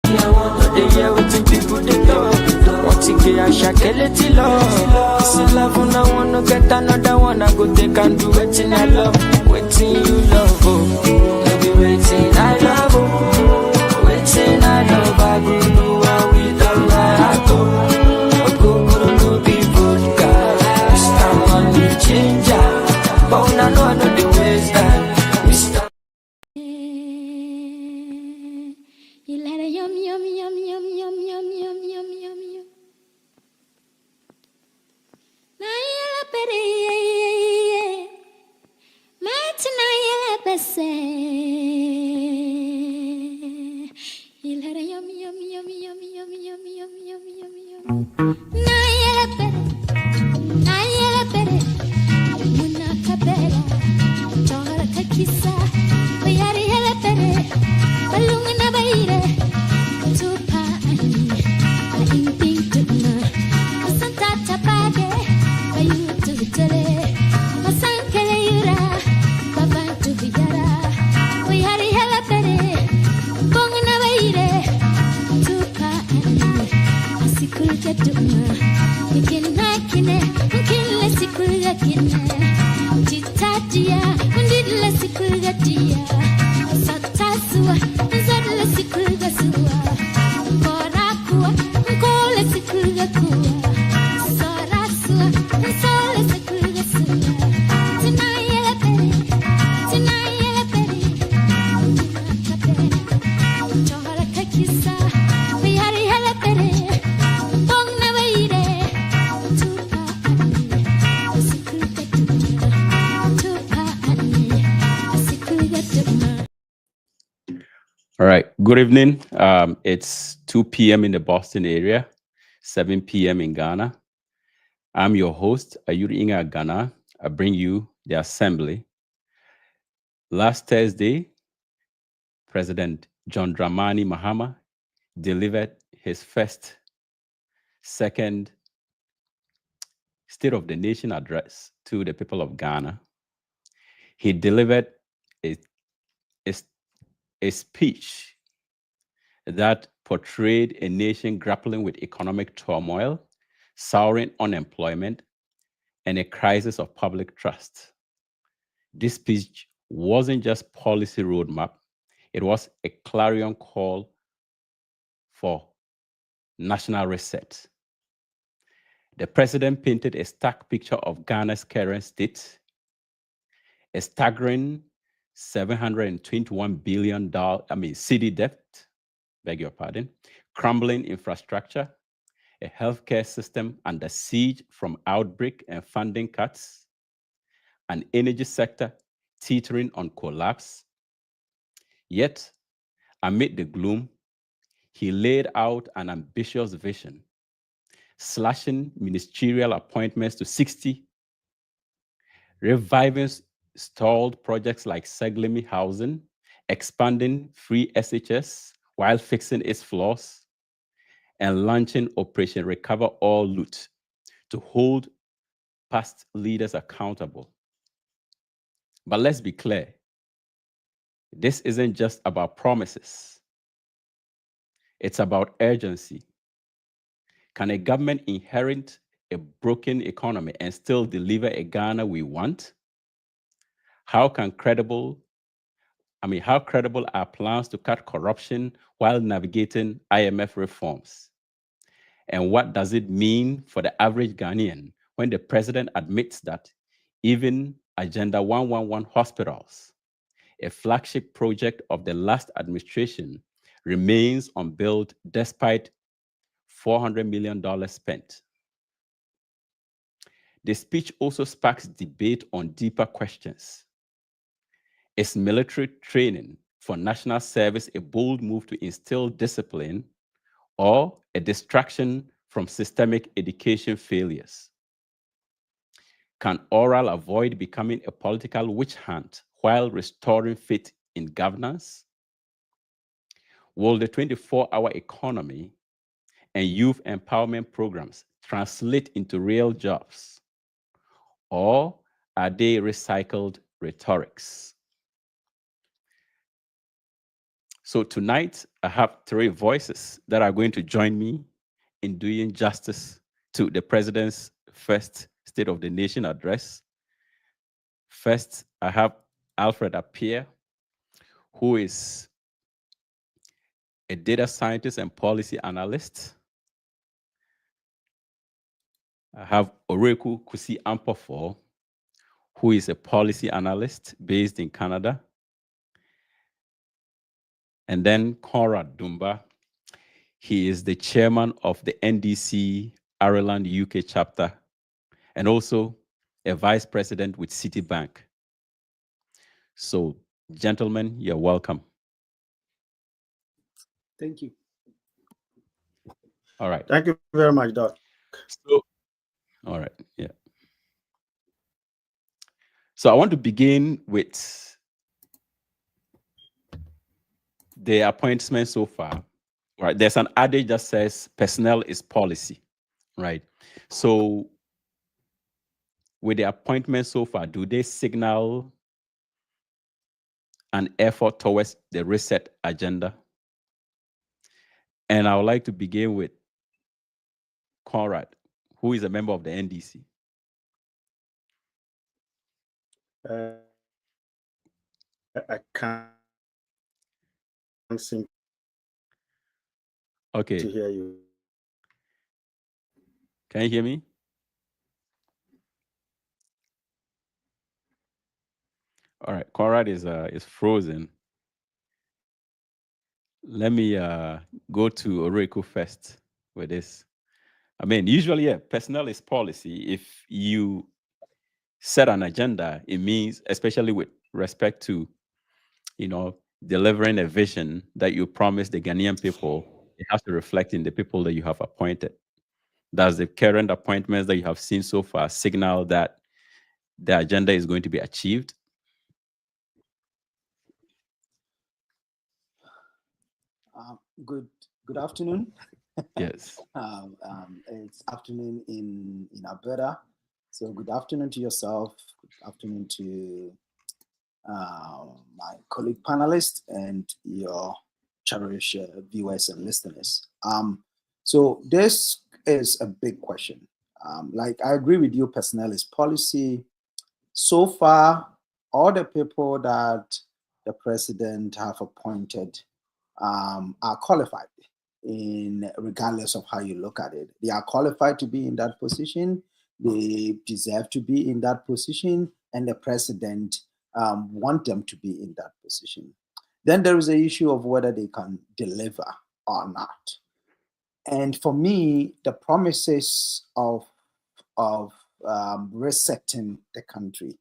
I want to hear what people they talk. Want to get a shakeleti love. It's a love and I want to get another one. I go take and do waiting I love. Waiting you love, oh. Maybe waiting I love, oh. Waiting I love. I go do what we done my heart, oh. I go no be vodka. Mr. Money Changer. But I know the ways that Mr. You let a yum yum yum yum yum yum yum yum yum yum. Nayela pere, mat nayela pese. You let a yum yum yum yum yum yum yum yum yum yum. Nayela pere, muna kapela, chora kakisa, oyari yela pere. Balungna baire, tupa ani, imping tuna, masanta tapage, bayu tujale, masankele yura, baban tujara, oyari hela pere, bongna baire, tupa ani, asikulja tuna, ikina kine, ukile sikulja kine, titatia, undidle sikulja tia. Satasua, nzadle sikulga sua, korakua, nkole sikulga kua, sarasua, nsole sikulga sua. Tinayela pere, nakapere, chora kakisa, yari hela pere, bongna baire, tupa ani, sikulga tuma, tupa ani, sikulga tuma. All right. Good evening. It's 2 p.m. in the Boston area, 7 p.m. in Ghana. I'm your host, Ayuri Inga Ghana. I bring you the assembly. Last Thursday, President John Dramani Mahama delivered his second State of the Nation address to the people of Ghana. He delivered a speech that portrayed a nation grappling with economic turmoil, soaring unemployment, and a crisis of public trust. This speech wasn't just policy roadmap, it was a clarion call for national reset. The president painted a stark picture of Ghana's current state, a staggering $721 billion city debt, beg your pardon, crumbling infrastructure, a healthcare system under siege from outbreak and funding cuts, an energy sector teetering on collapse. Yet, amid the gloom, he laid out an ambitious vision, slashing ministerial appointments to 60, reviving stalled projects like Seglemi Housing, expanding free SHS while fixing its flaws, and launching Operation Recover All Loot to hold past leaders accountable. But let's be clear, this isn't just about promises. It's about urgency. Can a government inherit a broken economy and still deliver a Ghana we want? How credible are plans to cut corruption while navigating IMF reforms? And what does it mean for the average Ghanaian when the president admits that even Agenda 111 hospitals, a flagship project of the last administration, remains unbuilt despite $400 million spent? The speech also sparks debate on deeper questions. Is military training for national service a bold move to instill discipline or a distraction from systemic education failures? Can oral avoid becoming a political witch hunt while restoring faith in governance? Will the 24-hour economy and youth empowerment programs translate into real jobs? Or are they recycled rhetorics? So tonight, I have three voices that are going to join me in doing justice to the president's first State of the Nation address. First, I have Alfred Appiah, who is a data scientist and policy analyst. I have Oreku Kusi Ampofo, who is a policy analyst based in Canada. And then Conrad Dumba. He is the chairman of the NDC Ireland UK chapter and also a vice president with Citibank. So, gentlemen, you're welcome. Thank you. All right. Thank you very much, Doc. So, all right. Yeah. So I want to begin with the appointments so far. Right. There's an adage that says personnel is policy. Right. So with the appointments so far, do they signal an effort towards the reset agenda? And I would like to begin with Conrad, who is a member of the NDC. I can't seem Okay. to hear you. Can you hear me? All right. Conrad is frozen. Let me go to Oreku first with this. I mean, usually, yeah, personnel is policy. If you set an agenda, it means, especially with respect to, delivering a vision that you promise the Ghanaian people, it has to reflect in the people that you have appointed. Does the current appointments that you have seen so far signal that the agenda is going to be achieved? Good afternoon. Yes. It's afternoon in Alberta. So good afternoon to yourself. Good afternoon to my colleague panelists and your cherished viewers and listeners. So this is a big question. Like I agree with you, personnel is policy. So far, all the people that the president have appointed are qualified regardless of how you look at it. They are qualified to be in that position. They deserve to be in that position, and the president want them to be in that position. Then there is the issue of whether they can deliver or not. And for me, the promises of resetting the country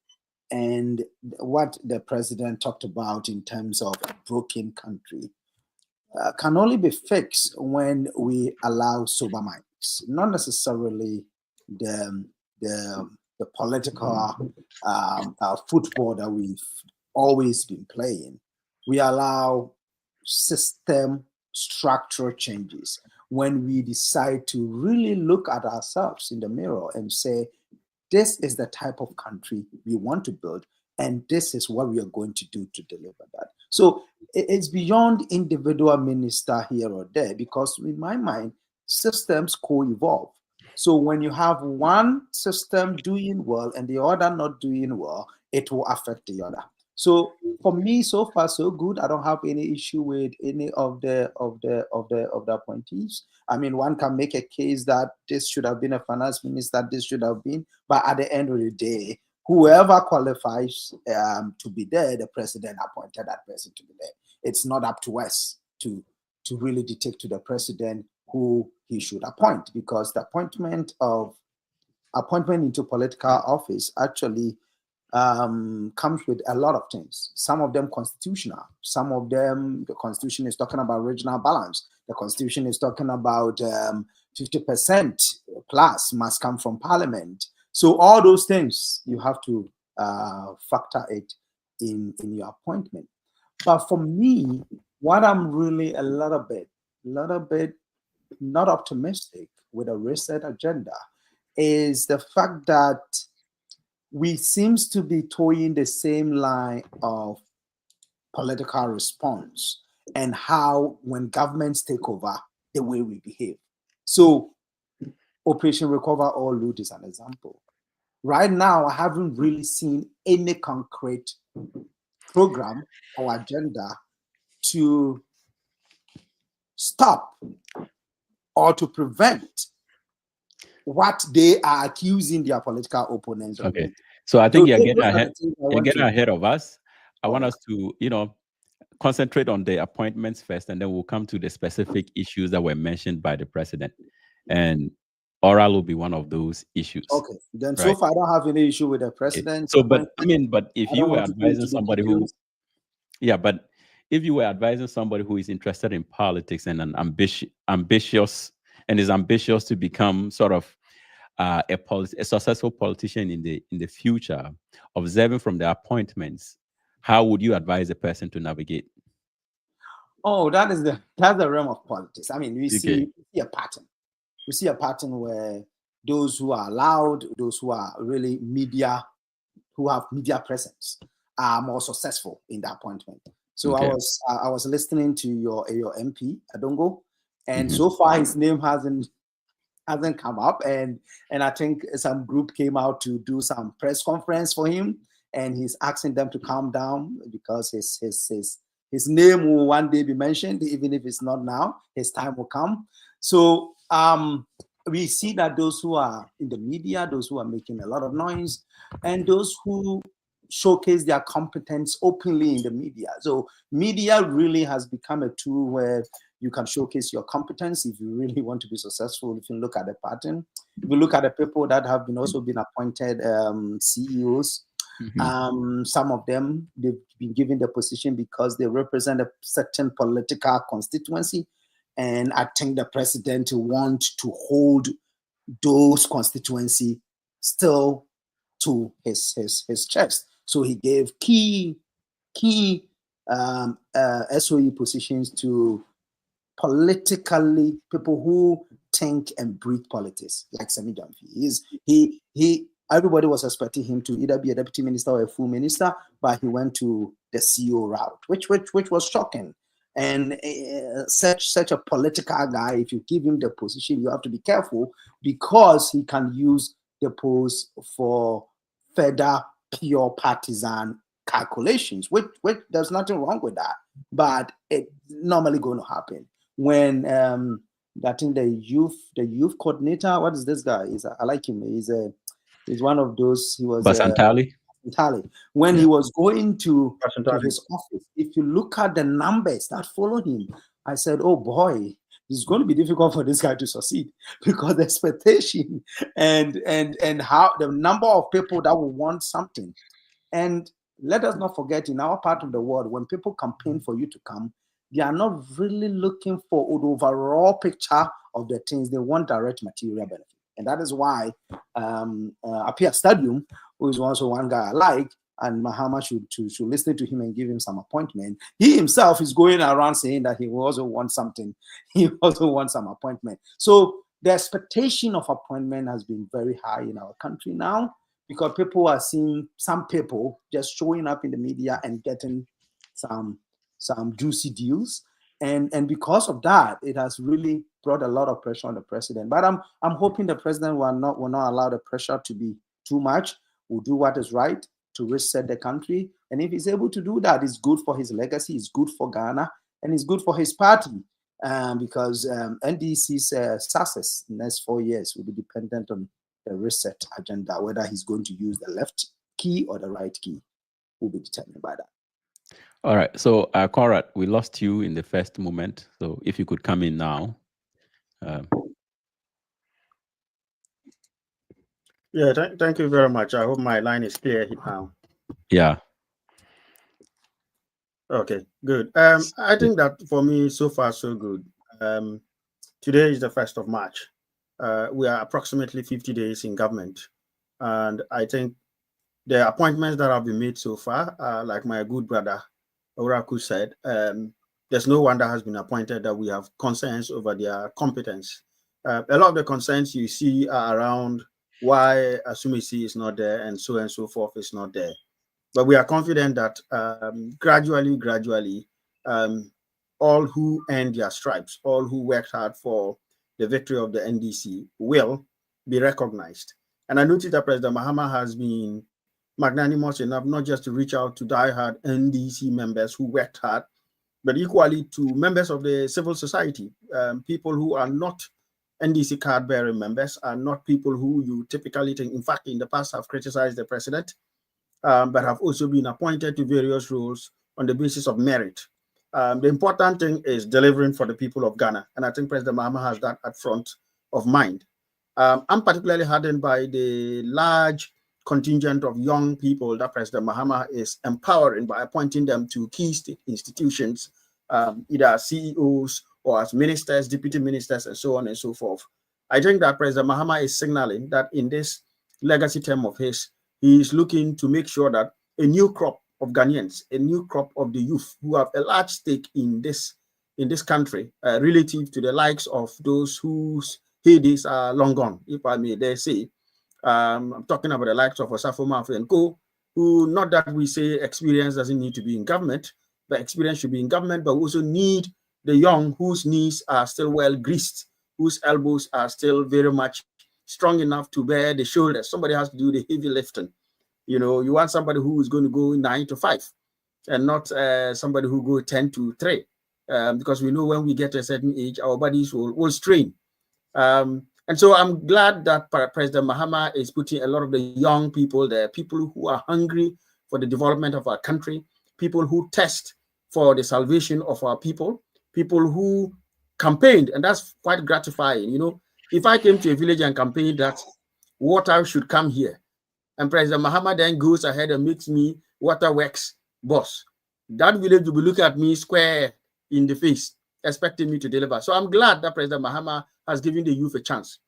and what the president talked about in terms of a broken country can only be fixed when we allow sober minds, not necessarily the political football that we've always been playing. We allow system structural changes when we decide to really look at ourselves in the mirror and say, this is the type of country we want to build, and this is what we are going to do to deliver that. So it's beyond individual minister here or there, because in my mind, systems co-evolve. So when you have one system doing well and the other not doing well, it will affect the other. So for me, so far so good. I don't have any issue with any of the appointees. I mean, one can make a case that this should have been a finance minister, this should have been, but at the end of the day, whoever qualifies to be there, the president appointed that person to be there. It's not up to us to really dictate to the president who he should appoint, because the appointment into political office actually comes with a lot of things. Some of them constitutional. Some of them, the Constitution is talking about regional balance. The Constitution is talking about 50% plus must come from Parliament. So all those things, you have to factor it in your appointment. But for me, what I'm really a little bit not optimistic with a reset agenda is the fact that we seems to be towing the same line of political response. and how when governments take over, the way we behave. So Operation Recover or Loot is an example. Right now, I haven't really seen any concrete program or agenda to stop or to prevent what they are accusing their political opponents of. Okay. So I think you're getting ahead of us. I want Right. us to, concentrate on the appointments first, and then we'll come to the specific issues that were mentioned by the president. And oral will be one of those issues. Okay. Then so right? far, I don't have any issue with the president. So, but if I you don't were want to go advising into the somebody who, details. yeah, but if you were advising somebody who is interested in politics and an ambitious and is ambitious to become sort of a successful politician in the future, observing from the appointments, how would you advise a person to navigate? Oh, that's the realm of politics. I mean, we Okay. see a pattern. We see a pattern where those who are loud, those who are really media, who have media presence, are more successful in the appointment. So Okay. I was listening to your MP Adongo, and Mhm. so far his name hasn't come up, and I think some group came out to do some press conference for him, and he's asking them to calm down because his name will one day be mentioned, even if it's not now. His time will come. So we see that those who are in the media, those who are making a lot of noise, and those who showcase their competence openly in the media. So media really has become a tool where you can showcase your competence if you really want to be successful. If you look at the pattern, if you look at the people that have also been appointed CEOs, some of them, they've been given the position because they represent a certain political constituency. And I think the president wants to hold those constituency still to his chest. So he gave key SOE positions to politically people who think and breathe politics, like Semi Jamfi. Everybody was expecting him to either be a deputy minister or a full minister, but he went to the CEO route, which was shocking. And such a political guy, if you give him the position, you have to be careful because he can use the post for further pure partisan calculations, which there's nothing wrong with that, but it's normally going to happen when I think the youth coordinator. What is this guy? I like him. He's one of those. He was Basantali. When he was going to his office, if you look at the numbers that followed him, I said, oh boy, it's going to be difficult for this guy to succeed because the expectation and how the number of people that will want something. And let us not forget, in our part of the world, when people campaign for you to come, they are not really looking for the overall picture of the things. They want direct material benefit. And that is why Apia Stadium, who is also one guy I like, and Mahama should listen to him and give him some appointment. He himself is going around saying that he also wants something. He also wants some appointment. So the expectation of appointment has been very high in our country now because people are seeing some people just showing up in the media and getting some juicy deals. And because of that, it has really brought a lot of pressure on the president. But I'm hoping the president will not allow the pressure to be too much. Will do what is right to reset the country. And if he's able to do that, it's good for his legacy, it's good for Ghana, and it's good for his party. Because NDC's success in the next 4 years will be dependent on the reset agenda. Whether he's going to use the left key or the right key will be determined by that. All right. So, Conrad, we lost you in the first moment. So, if you could come in now. Yeah, thank you very much. I hope my line is clear now. Yeah. Okay, good. I think that for me, so far, so good. Today is the 1st of March. We are approximately 50 days in government. And I think the appointments that have been made so far, like my good brother Oraku said, there's no one that has been appointed that we have concerns over their competence. A lot of the concerns you see are around why Asumisi is not there and so forth is not there. But we are confident that gradually, all who earned their stripes, all who worked hard for the victory of the NDC will be recognized. And I noticed that President Mahama has been magnanimous enough not just to reach out to diehard NDC members who worked hard, but equally to members of the civil society, people who are not NDC card bearing members, are not people who you typically think, in fact, in the past have criticized the president, but have also been appointed to various roles on the basis of merit. The important thing is delivering for the people of Ghana. And I think President Mahama has that at front of mind. I'm particularly heartened by the large contingent of young people that President Mahama is empowering by appointing them to key state institutions, either as CEOs or as ministers, deputy ministers, and so on and so forth. I think that President Mahama is signaling that in this legacy term of his, he is looking to make sure that a new crop of Ghanaians, a new crop of the youth who have a large stake in this country, relative to the likes of those whose heydays are long gone, if I may dare say. I'm talking about the likes of Osafo Mafu and Co., who, not that we say experience doesn't need to be in government, but experience should be in government, but we also need the young whose knees are still well greased, whose elbows are still very much strong enough to bear the shoulders. Somebody has to do the heavy lifting. You know, you want somebody who is going to go 9 to 5 and not somebody who go 10 to 3, because we know when we get to a certain age, our bodies will strain. And so I'm glad that President Mahama is putting a lot of the young people there, people who are hungry for the development of our country, people who test for the salvation of our people who campaigned, and that's quite gratifying. You know, if I came to a village and campaigned that water should come here, and President Mahama then goes ahead and makes me waterworks boss, that village will be looking at me square in the face, expecting me to deliver. So I'm glad that President Mahama has given the youth a chance.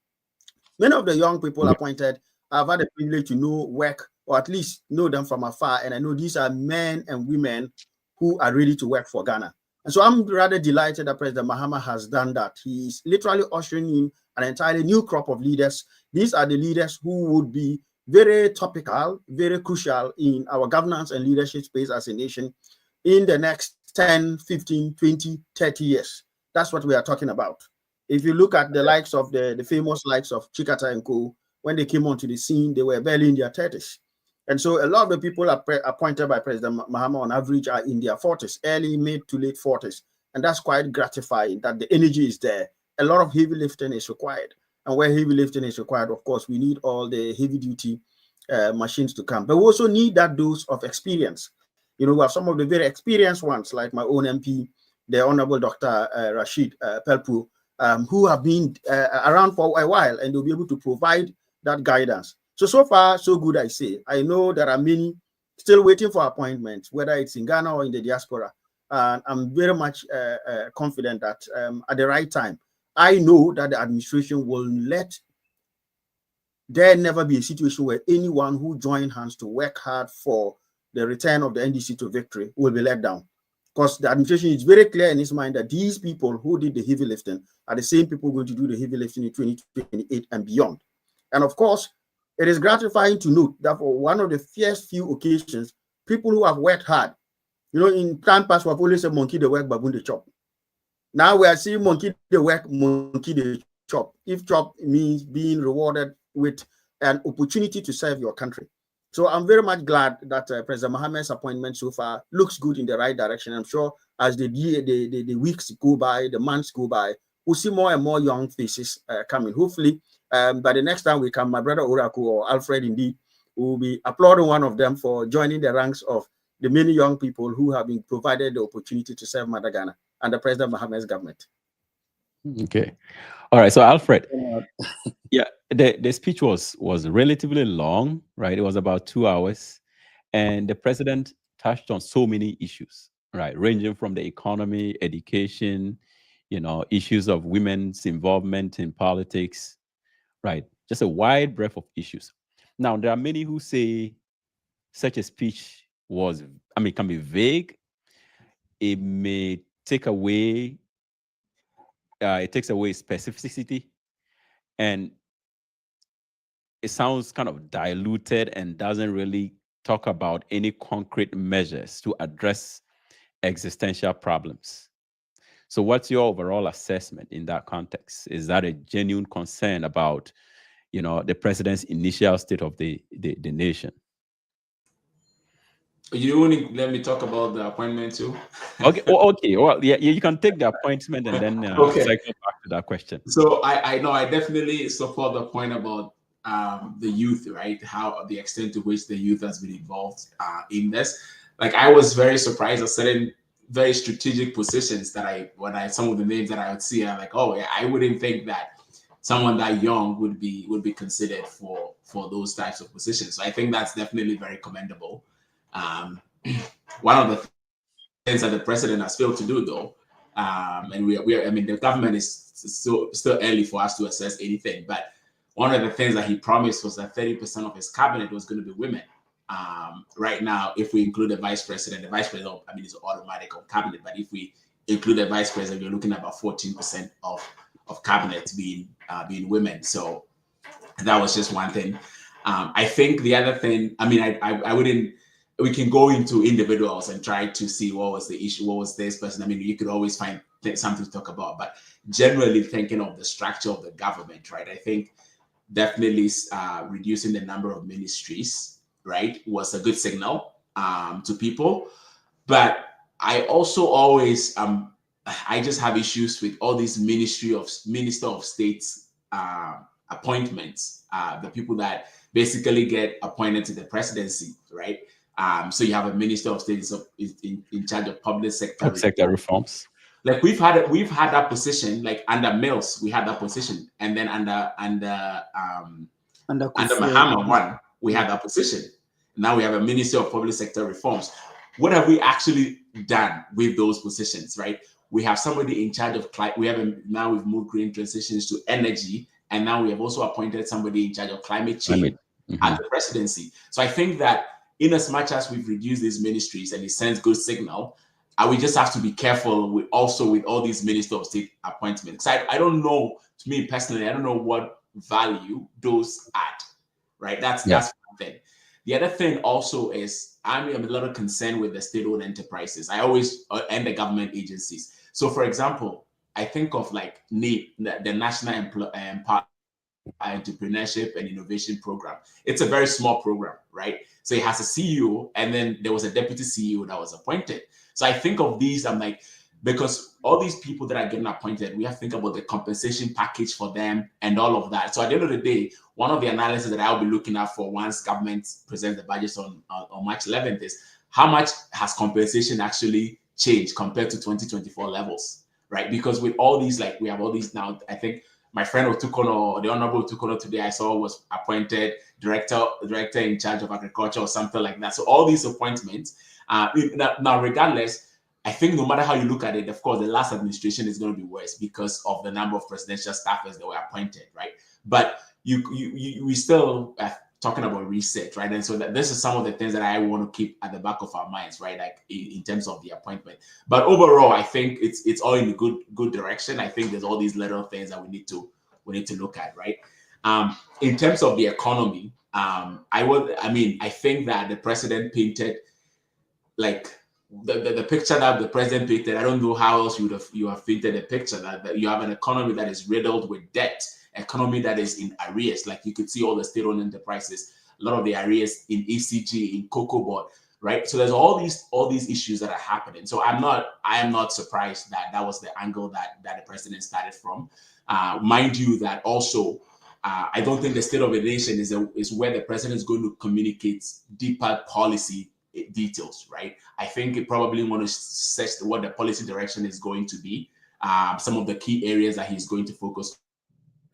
Many of the young people appointed, I've had the privilege to know, work, or at least know them from afar, and I know these are men and women who are ready to work for Ghana. And so I'm rather delighted that President Mahama has done that. He's literally ushering in an entirely new crop of leaders. These are the leaders who would be very topical, very crucial in our governance and leadership space as a nation in the next 10, 15, 20, 30 years. That's what we are talking about. If you look at the likes of the famous likes of Chikata and Co., when they came onto the scene, they were barely in their 30s. And so a lot of the people appointed by President Mahama on average are in their 40s, early, mid to late 40s. And that's quite gratifying that the energy is there. A lot of heavy lifting is required. And where heavy lifting is required, of course, we need all the heavy duty machines to come. But we also need that dose of experience. You know, we have some of the very experienced ones, like my own MP, the Honorable Dr. Rashid Pelpu, who have been around for a while, and they'll be able to provide that guidance. So far, so good, I say. I know there are many still waiting for appointments, whether it's in Ghana or in the diaspora. And I'm very much confident that at the right time, I know that the administration will let there never be a situation where anyone who joined hands to work hard for the return of the NDC to victory will be let down. Because the administration is very clear in its mind that these people who did the heavy lifting are the same people going to do the heavy lifting in 2028 and beyond. And of course, it is gratifying to note that for one of the first few occasions, people who have worked hard, you know, in time past, we have always said monkey the work, baboon the chop. Now we are seeing monkey the work, monkey the chop. If chop means being rewarded with an opportunity to serve your country. So I'm very much glad that President Mahama's appointment so far looks good in the right direction. I'm sure as the weeks go by, the months go by, we'll see more and more young faces coming. Hopefully, by the next time we come, my brother Oraku or Alfred indeed will be applauding one of them for joining the ranks of the many young people who have been provided the opportunity to serve Mother Ghana under President Mahama's government. Okay. All right. So Alfred, yeah, the speech was relatively long, right? It was about 2 hours, and the president touched on so many issues, right, ranging from the economy, education, you know, issues of women's involvement in politics, right? Just a wide breadth of issues. Now, there are many who say such a speech can be vague. It may take away, it takes away specificity, and it sounds kind of diluted and doesn't really talk about any concrete measures to address existential problems. So what's your overall assessment in that context? Is that a genuine concern about, the president's initial state of the nation? You want to let me talk about the appointment too? Okay. Okay. Well, yeah, you can take the appointment and then Okay. cycle back to that question. So I know I definitely support the point about the youth, right? How the extent to which the youth has been involved in this. Like, I was very surprised at certain very strategic positions that some of the names that I would see, I'm like, oh yeah, I wouldn't think that someone that young would be considered for those types of positions. So I think that's definitely very commendable. One of the things that the president has failed to do, though, and I mean, the government is still early for us to assess anything, but one of the things that he promised was that 30% of his cabinet was going to be women. Right now, if we include the vice president, I mean, is automatic on cabinet, but if we include the vice president, we're looking at about 14% of cabinet being women. So that was just one thing. I think the other thing, I mean, I wouldn't. We can go into individuals and try to see what was the issue, what was this person. I mean, you could always find something to talk about, but generally thinking of the structure of the government, right? I think definitely reducing the number of ministries, right, was a good signal to people. But I also always, I just have issues with all these Minister of State's appointments, the people that basically get appointed to the presidency, right? So you have a Minister of State in charge of public sector reforms. Like we've had that position, like under Mills, we had that position, and then under Mahama one, we had that position. Now we have a Minister of Public Sector Reforms. What have we actually done with those positions, right? We have somebody in charge of now we've moved green transitions to energy, and now we have also appointed somebody in charge of climate change at the presidency. So I think that in as much as we've reduced these ministries and it sends good signal, we just have to be careful with all these Minister of State appointments. I don't know, to me personally, I don't know what value those add, right? That's one thing. The other thing also is I'm a little concerned with the state-owned enterprises. And the government agencies. So for example, I think of like NEEP, the National Entrepreneurship and Innovation Program. It's a very small program, right? So it has a CEO, and then there was a deputy CEO that was appointed. So I think of these, I'm like, because all these people that are getting appointed, we have to think about the compensation package for them and all of that. So at the end of the day, one of the analysis that I'll be looking at for once government presents the budgets on March 11th is how much has compensation actually changed compared to 2024 levels, right? Because with all these, like we have all these now, I think my friend Otukono, the Honorable Otukono today I saw was appointed director in charge of agriculture or something like that. So all these appointments, now regardless, I think no matter how you look at it, of course, the last administration is going to be worse because of the number of presidential staffers that were appointed, right? But we still are talking about reset, right? And so this is some of the things that I want to keep at the back of our minds, right? Like in terms of the appointment. But overall, I think it's all in a good direction. I think there's all these little things that we need to look at, right? In terms of the economy, I think that the president painted like the picture that the president painted. I don't know how else you have painted a picture that you have an economy that is riddled with debt, economy that is in arrears. Like you could see all the state-owned enterprises, a lot of the arrears in ECG, in Cocoa Board, right? So there's all these issues that are happening. So I am not surprised that was the angle that the president started from. Mind you that also, I don't think the state of the nation is where the president is going to communicate deeper policy details, right? I think it probably want to set what the policy direction is going to be, some of the key areas that he's going to focus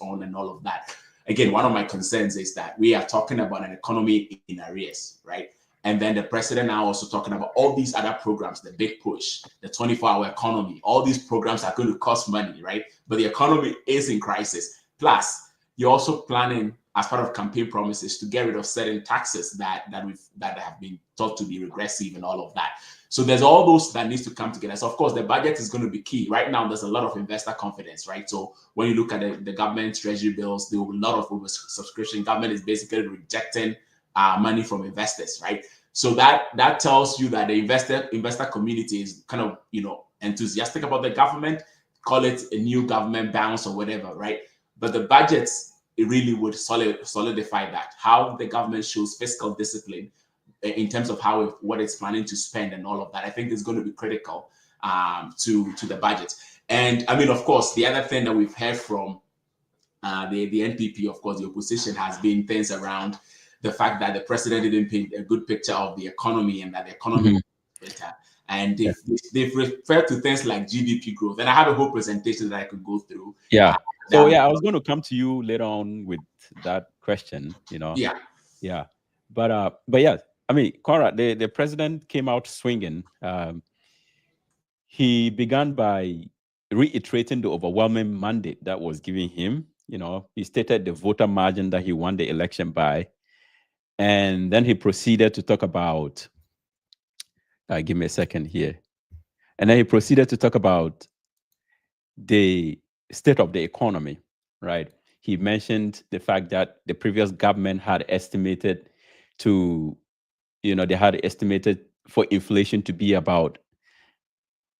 on and all of that. Again, one of my concerns is that we are talking about an economy in arrears, right? And then the president now also talking about all these other programs, the big push, the 24-hour economy, all these programs are going to cost money, right? But the economy is in crisis. Plus, you're also planning as part of campaign promises to get rid of certain taxes that have been thought to be regressive and all of that. So there's all those that needs to come together. So of course, the budget is going to be key. Right now, there's a lot of investor confidence, right? So when you look at the government treasury bills, there will be a lot of oversubscription. Government is basically rejecting money from investors, right? So that tells you that the investor community is kind of, enthusiastic about the government, call it a new government bounce or whatever, right? But the budgets, it really would solidify that, how the government shows fiscal discipline in terms of what it's planning to spend and all of that. I think is going to be critical to the budget. And I mean, of course, the other thing that we've heard from the NPP, of course, the opposition, has been things around the fact that the president didn't paint a good picture of the economy and that the economy is better. And they've referred to things like GDP growth. And I have a whole presentation that I could go through. Yeah. So I was going to come to you later on with that question, Yeah. But yeah, I mean, Conrad, the president came out swinging. He began by reiterating the overwhelming mandate that was given him. He stated the voter margin that he won the election by. And then he proceeded to talk about, give me a second here. And then he proceeded to talk about the state of the economy, right? He mentioned the fact that the previous government had estimated for inflation to be about,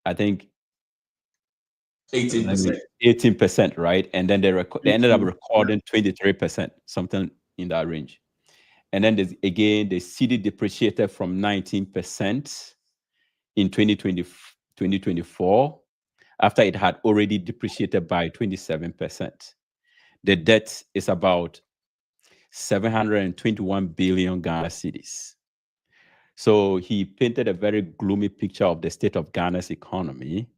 I think, 18%, right? And then they ended up recording 23%, something in that range. And then the cedi depreciated from 19% in 2024, after it had already depreciated by 27%. The debt is about 721 billion Ghana cedis. So he painted a very gloomy picture of the state of Ghana's economy.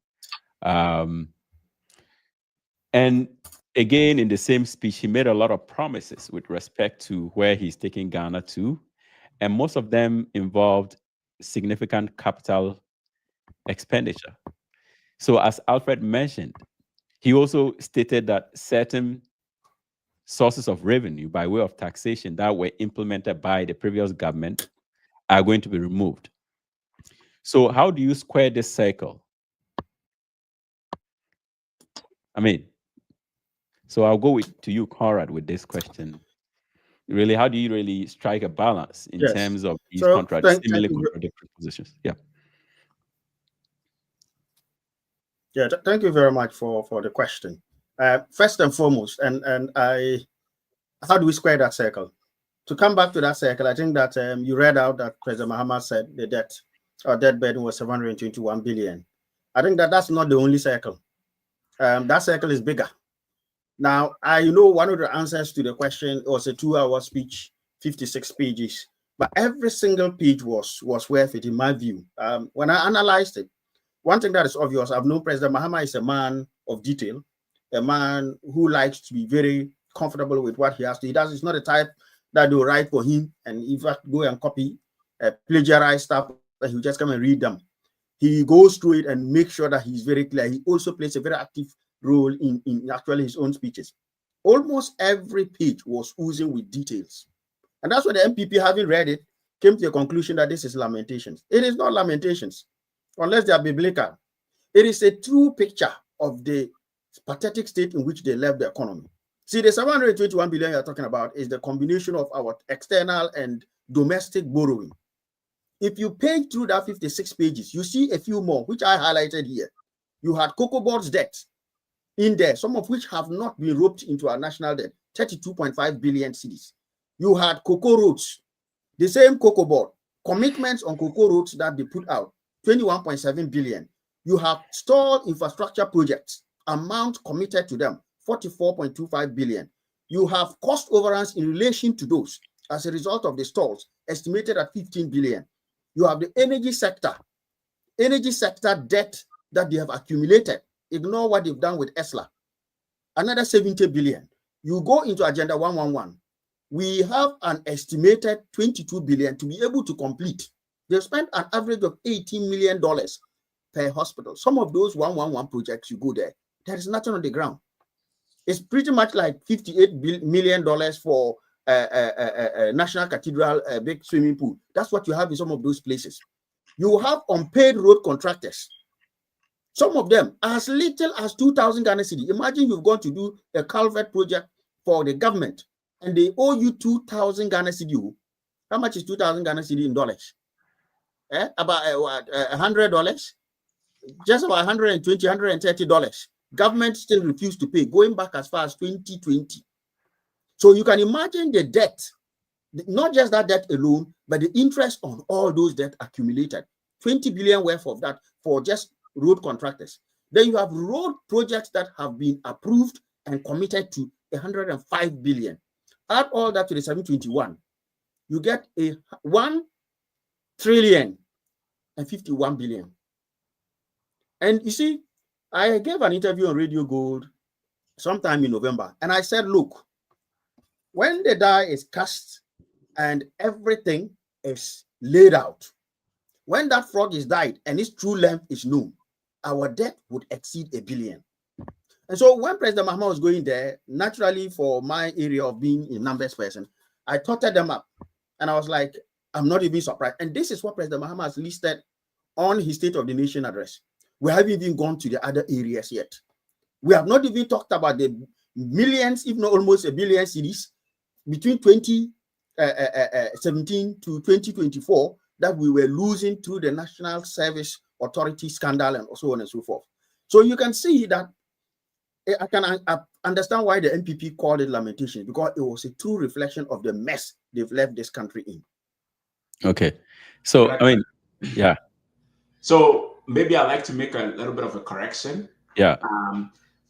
And again, in the same speech, he made a lot of promises with respect to where he's taking Ghana to. And most of them involved significant capital expenditure. So as Alfred mentioned, he also stated that certain sources of revenue by way of taxation that were implemented by the previous government are going to be removed. So how do you square this cycle? I mean, so I'll go to you, Conrad, with this question. Really, how do you really strike a balance in terms of these seemingly contradictory positions? Yeah. Yeah, thank you very much for the question. First and foremost, how do we square that circle? To come back to that circle, I think that you read out that President Mahama said the debt burden was 721 billion. I think that's not the only circle. That circle is bigger. Now, I know one of the answers to the question was a 2-hour speech, 56 pages, but every single page was worth it in my view. When I analyzed it, one thing that is obvious, I've known President Mahama is a man of detail, a man who likes to be very comfortable with what he has to. He does. It's not the type that will write for him and in fact go and copy, plagiarize stuff, that he'll just come and read them. He goes through it and makes sure that he's very clear. He also plays a very active role in actually his own speeches. Almost every page was oozing with details. And that's what the MPP, having read it, came to the conclusion that this is lamentations. It is not lamentations, unless they are biblical. It is a true picture of the pathetic state in which they left the economy. See, the 721 billion you're talking about is the combination of our external and domestic borrowing. If you page through that 56 pages, you see a few more, which I highlighted here. You had Cocoa Board's debt in there, some of which have not been roped into our national debt, 32.5 billion cedis. You had Cocoa Roads, the same Cocoa Board, commitments on Cocoa Roads that they put out, 21.7 billion. You have stalled infrastructure projects, amount committed to them, 44.25 billion. You have cost overruns in relation to those as a result of the stalls, estimated at 15 billion. You have the energy sector debt that they have accumulated. Ignore what they've done with ESLA, another 70 billion. You go into Agenda 111. We have an estimated 22 billion to be able to complete. They've spent an average of $18 million per hospital. Some of those 111 projects, you go there, there is nothing on the ground. It's pretty much like $58 million for a National Cathedral, a big swimming pool. That's what you have in some of those places. You have unpaid road contractors. Some of them as little as 2,000 Ghana cedi. Imagine you've gone to do a culvert project for the government and they owe you 2,000 Ghana cedi. How much is 2,000 Ghana cedi in dollars? About $100. just about $120, $130. Government still refused to pay, going back as far as 2020. So you can imagine the debt, not just that debt alone, but the interest on all those debt accumulated. 20 billion worth of that for just road contractors. Then you have road projects that have been approved and committed to 105 billion. Add all that to the 721, you get a 1 trillion and 51 billion. And you see, I gave an interview on Radio Gold sometime in November, and I said, look, when the die is cast and everything is laid out, when that frog is died and its true length is known, our debt would exceed $1 billion. And so when President Mahama was going there, naturally for my area of being a numbers person, I totted them up. And I was like, I'm not even surprised. And this is what President Mahama has listed on his State of the Nation address. We haven't even gone to the other areas yet. We have not even talked about the millions, if not almost $1 billion cedis between 2017 to 2024 that we were losing through the National Service Authority scandal and so on and so forth. So you can see that I can understand why the NPP called it lamentation, because it was a true reflection of the mess they've left this country in. Okay. So, I mean, yeah. So maybe I'd like to make a little bit of a correction. Yeah.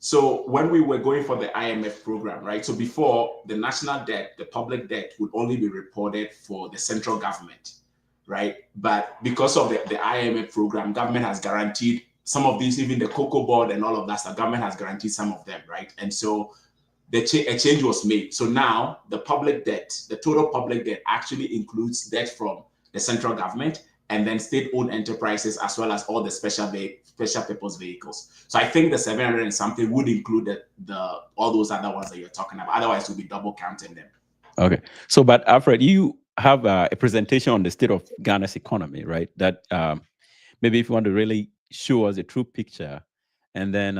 So when we were going for the IMF program, right? So before, the national debt, the public debt would only be reported for the central government, right? But because of the IMF program, government has guaranteed some of these, even the cocoa board and all of that stuff, government has guaranteed some of them, right? And so a change was made. So now the public debt, the total public debt actually includes debt from the central government and then state-owned enterprises, as well as all the special purpose vehicles. So I think the 700 and something would include all those other ones that you're talking about. Otherwise, we'll be double counting them. Okay. So, but Alfred, you have a presentation on the state of Ghana's economy, right? That maybe if you want to really show us a true picture, and then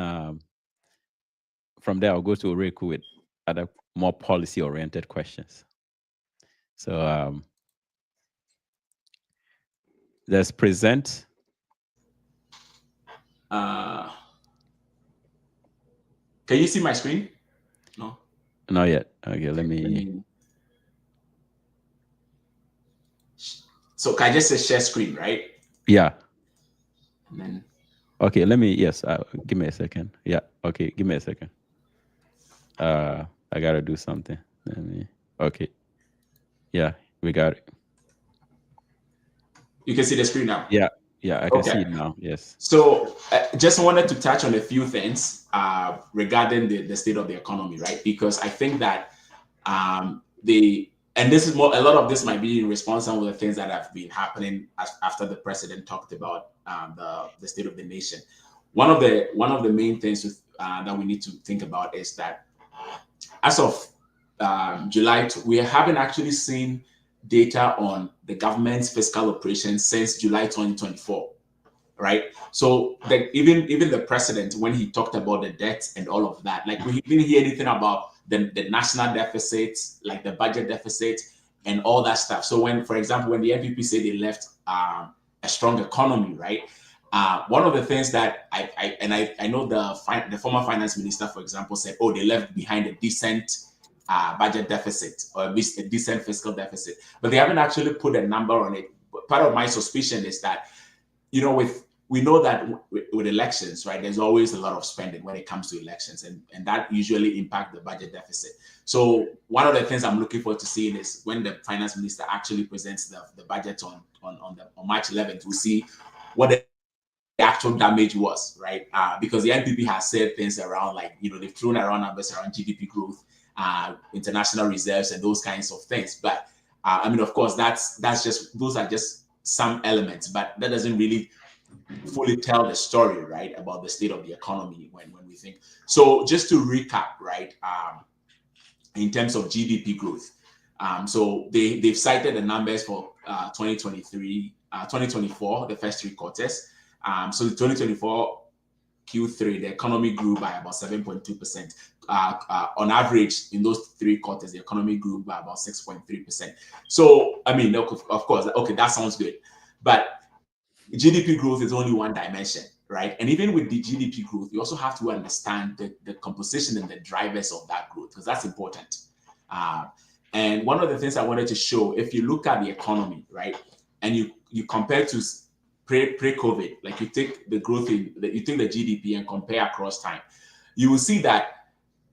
from there I'll go to Oreku with other more policy-oriented questions. So let's present. Can you see my screen? No. Not yet. Okay, let me. So can I just say share screen, right? Yeah. And then. Okay, let me. Yes. Give me a second. Yeah. Okay, give me a second. I gotta do something. Let me. Okay. Yeah, we got it. You can see the screen now. Yeah. Yeah, I can see it now. This. So just wanted to touch on a few things regarding the state of the economy, right? Because I think that and this is more, a lot of this might be in response to some of the things that have been happening after the president talked about the state of the nation. One of the main things that we need to think about is that as of July, we haven't actually seen data on the government's fiscal operations since July 2024, right? So even the president, when he talked about the debt and all of that, like we didn't hear anything about the national deficit, like the budget deficit and all that stuff. So when, for example, when the NPP say they left a strong economy, right? One of the things that I know the former finance minister, for example, said, oh, they left behind a decent budget deficit, or at least a decent fiscal deficit, but they haven't actually put a number on it. Part of my suspicion is that, we know that with elections, right, there's always a lot of spending when it comes to elections, and that usually impacts the budget deficit. So one of the things I'm looking forward to seeing is when the finance minister actually presents the budget on March 11th, we'll see what the actual damage was, right? Because the NPP has said things around, like, they've thrown around numbers around GDP growth, international reserves, and those kinds of things. But I mean, of course, those are just some elements, but that doesn't really fully tell the story, right, about the state of the economy when we think. So just to recap, right, in terms of GDP growth, so they've cited the numbers for 2023, 2024, the first 3 quarters. So the 2024 Q3, the economy grew by about 7.2%. On average, in those 3 quarters, the economy grew by about 6.3%. So, I mean, of course, okay, that sounds good. But GDP growth is only one dimension, right? And even with the GDP growth, you also have to understand the composition and the drivers of that growth, because that's important. And one of the things I wanted to show, if you look at the economy, right, and you compare to pre-COVID, like you take the growth you take the GDP and compare across time, you will see that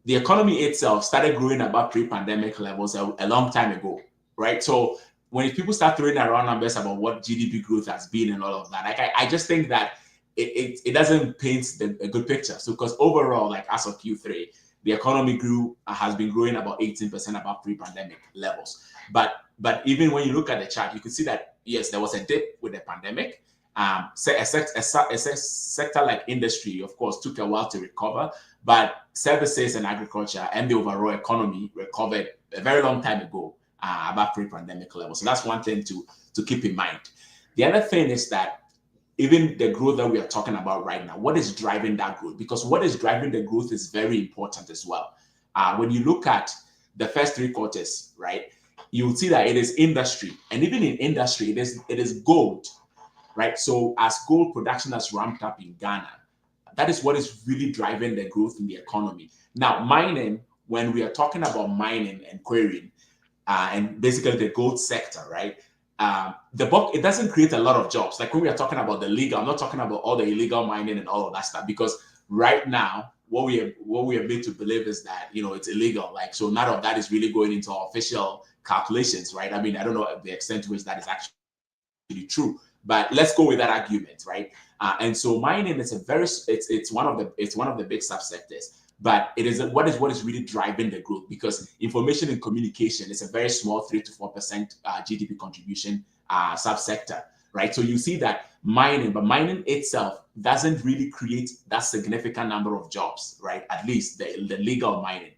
the economy itself started growing above pre-pandemic levels a long time ago, right? So when people start throwing around numbers about what GDP growth has been and all of that, like I just think that it doesn't paint a good picture. So because overall, like as of Q3, the economy has been growing about 18% above pre-pandemic levels. But even when you look at the chart, you can see that yes, there was a dip with the pandemic. A sector like industry, of course, took a while to recover, but services and agriculture and the overall economy recovered a very long time ago above pre-pandemic levels. So that's one thing to keep in mind. The other thing is that even the growth that we are talking about right now, what is driving that growth? Because what is driving the growth is very important as well. When you look at the first 3 quarters, right, you will see that it is industry, and even in industry, it is gold, right? So as gold production has ramped up in Ghana, that is what is really driving the growth in the economy. Now, mining, when we are talking about mining and quarrying, and basically the gold sector, right? It doesn't create a lot of jobs. Like when we are talking about the legal, I'm not talking about all the illegal mining and all of that stuff, because right now what we are made to believe is that it's illegal. Like, so none of that is really going into our official calculations, right? I mean, I don't know the extent to which that is actually true, but let's go with that argument, right? And so mining is it's one of the big subsectors. But it is what is really driving the growth, because information and communication is a very small 3 to 4% GDP contribution subsector, right? So you see that mining itself doesn't really create that significant number of jobs, right? At least the legal mining.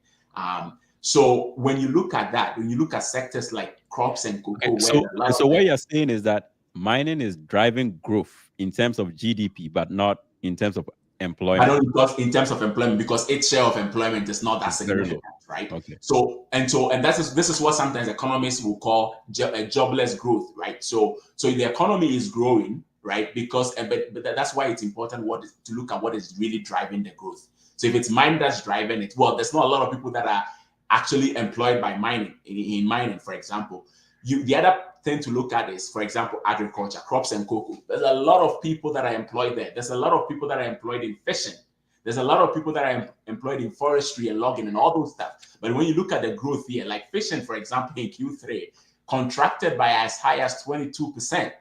So when you look at that, when you look at sectors like crops and cocoa, so what you're saying is that mining is driving growth in terms of GDP, but not in terms of employment. I don't because in terms of employment, because its share of employment is not that significant, right? Okay. So this is what sometimes economists will call a jobless growth, right? So the economy is growing, right? Because but that's why it's important to look at what is really driving the growth. So if it's mining that's driving it, well, there's not a lot of people that are actually employed by mining in mining, for example. The other thing to look at is, for example, agriculture, crops and cocoa. There's a lot of people that are employed there. There's a lot of people that are employed in fishing. There's a lot of people that are employed in forestry and logging and all those stuff. But when you look at the growth here, like fishing, for example, in Q3, contracted by as high as 22%.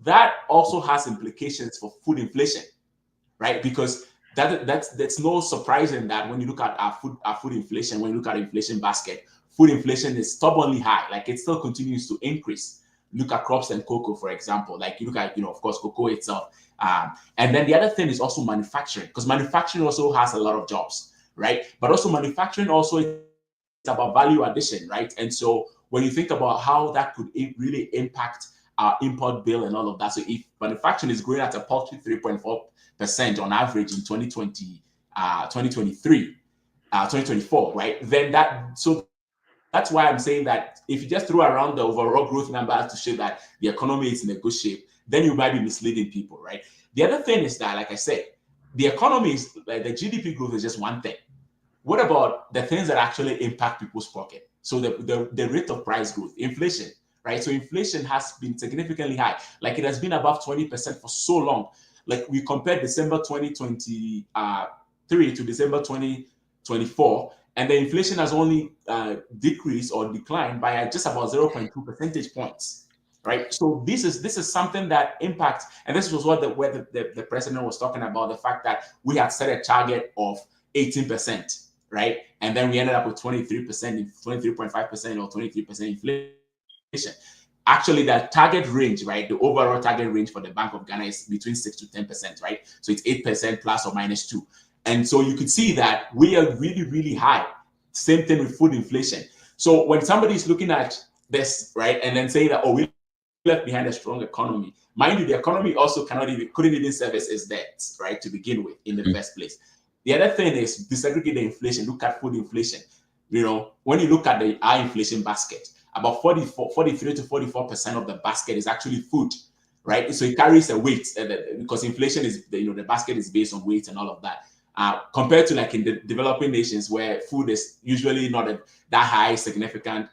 That also has implications for food inflation, right? Because that's no surprise in that when you look at our food inflation, when you look at inflation basket, food inflation is stubbornly high. Like it still continues to increase. Look at crops and cocoa, for example. Like you look at, of course, cocoa itself. And then the other thing is also manufacturing, because manufacturing also has a lot of jobs, right? But also manufacturing also is about value addition, right? And so when you think about how that could really impact our import bill and all of that, so if manufacturing is growing at a paltry 3.4% on average in 2023, 2024, right? Then that's why I'm saying that if you just throw around the overall growth numbers to show that the economy is in a good shape, then you might be misleading people, right? The other thing is that, like I said, the economy is like the GDP growth is just one thing. What about the things that actually impact people's pocket? So the rate of price growth, inflation, right? So inflation has been significantly high. Like it has been above 20% for so long. Like we compared December 2023 to December 2024, and the inflation has only decreased or declined by just about 0.2 percentage points, right? So this is something that impacts, and this was where the president was talking about, the fact that we had set a target of 18%, right? And then we ended up with 23%, 23.5% or 23% inflation. Actually, the target range, right? The overall target range for the Bank of Ghana is between 6 to 10%, right? So it's 8% plus or minus 2. And so you could see that we are really, really high. Same thing with food inflation. So when somebody is looking at this, right, and then saying that, oh, we left behind a strong economy, mind you, the economy also couldn't even service its debts, right, to begin with in the first place. The other thing is disaggregate the inflation. Look at food inflation. When you look at our inflation basket, about 43 to 44% of the basket is actually food, right? So it carries a weight because inflation is, the basket is based on weight and all of that. Compared to like in the developing nations where food is usually not that high significant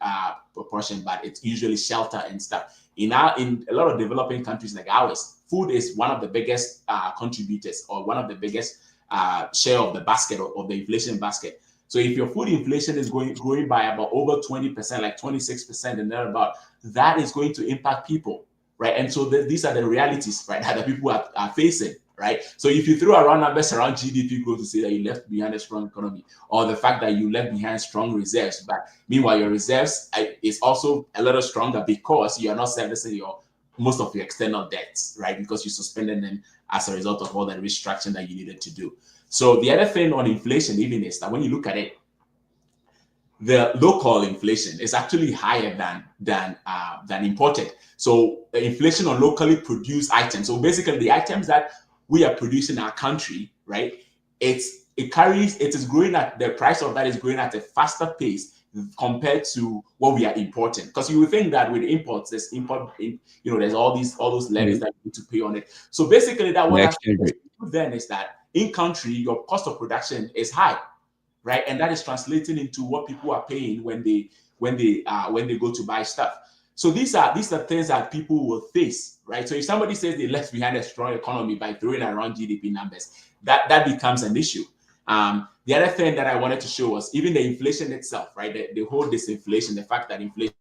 proportion, but it's usually shelter and stuff. In a lot of developing countries like ours, food is one of the biggest contributors, or one of the biggest share of the basket, of the inflation basket. So if your food inflation is growing by about over 20%, like 26% and thereabout, that is going to impact people, right? And so these are the realities, right, that the people are facing, right? So if you throw around numbers around GDP growth to say that you left behind a strong economy, or the fact that you left behind strong reserves, but meanwhile your reserves is also a little stronger because you are not servicing most of your external debts, right? Because you suspended them as a result of all the restructuring that you needed to do. So the other thing on inflation even is that when you look at it, the local inflation is actually higher than imported. So the inflation on locally produced items. So basically, the items that we are producing in our country, right? It is growing at, the price of that is growing at a faster pace compared to what we are importing. Because you would think that with imports, there's all those levies that you need to pay on it. So basically, that what happens then is that in country, your cost of production is high, right? And that is translating into what people are paying when they go to buy stuff. So these are things that people will face, right? So if somebody says they left behind a strong economy by throwing around GDP numbers, that becomes an issue. The other thing that I wanted to show was even the inflation itself, right? The whole disinflation, the fact that inflation,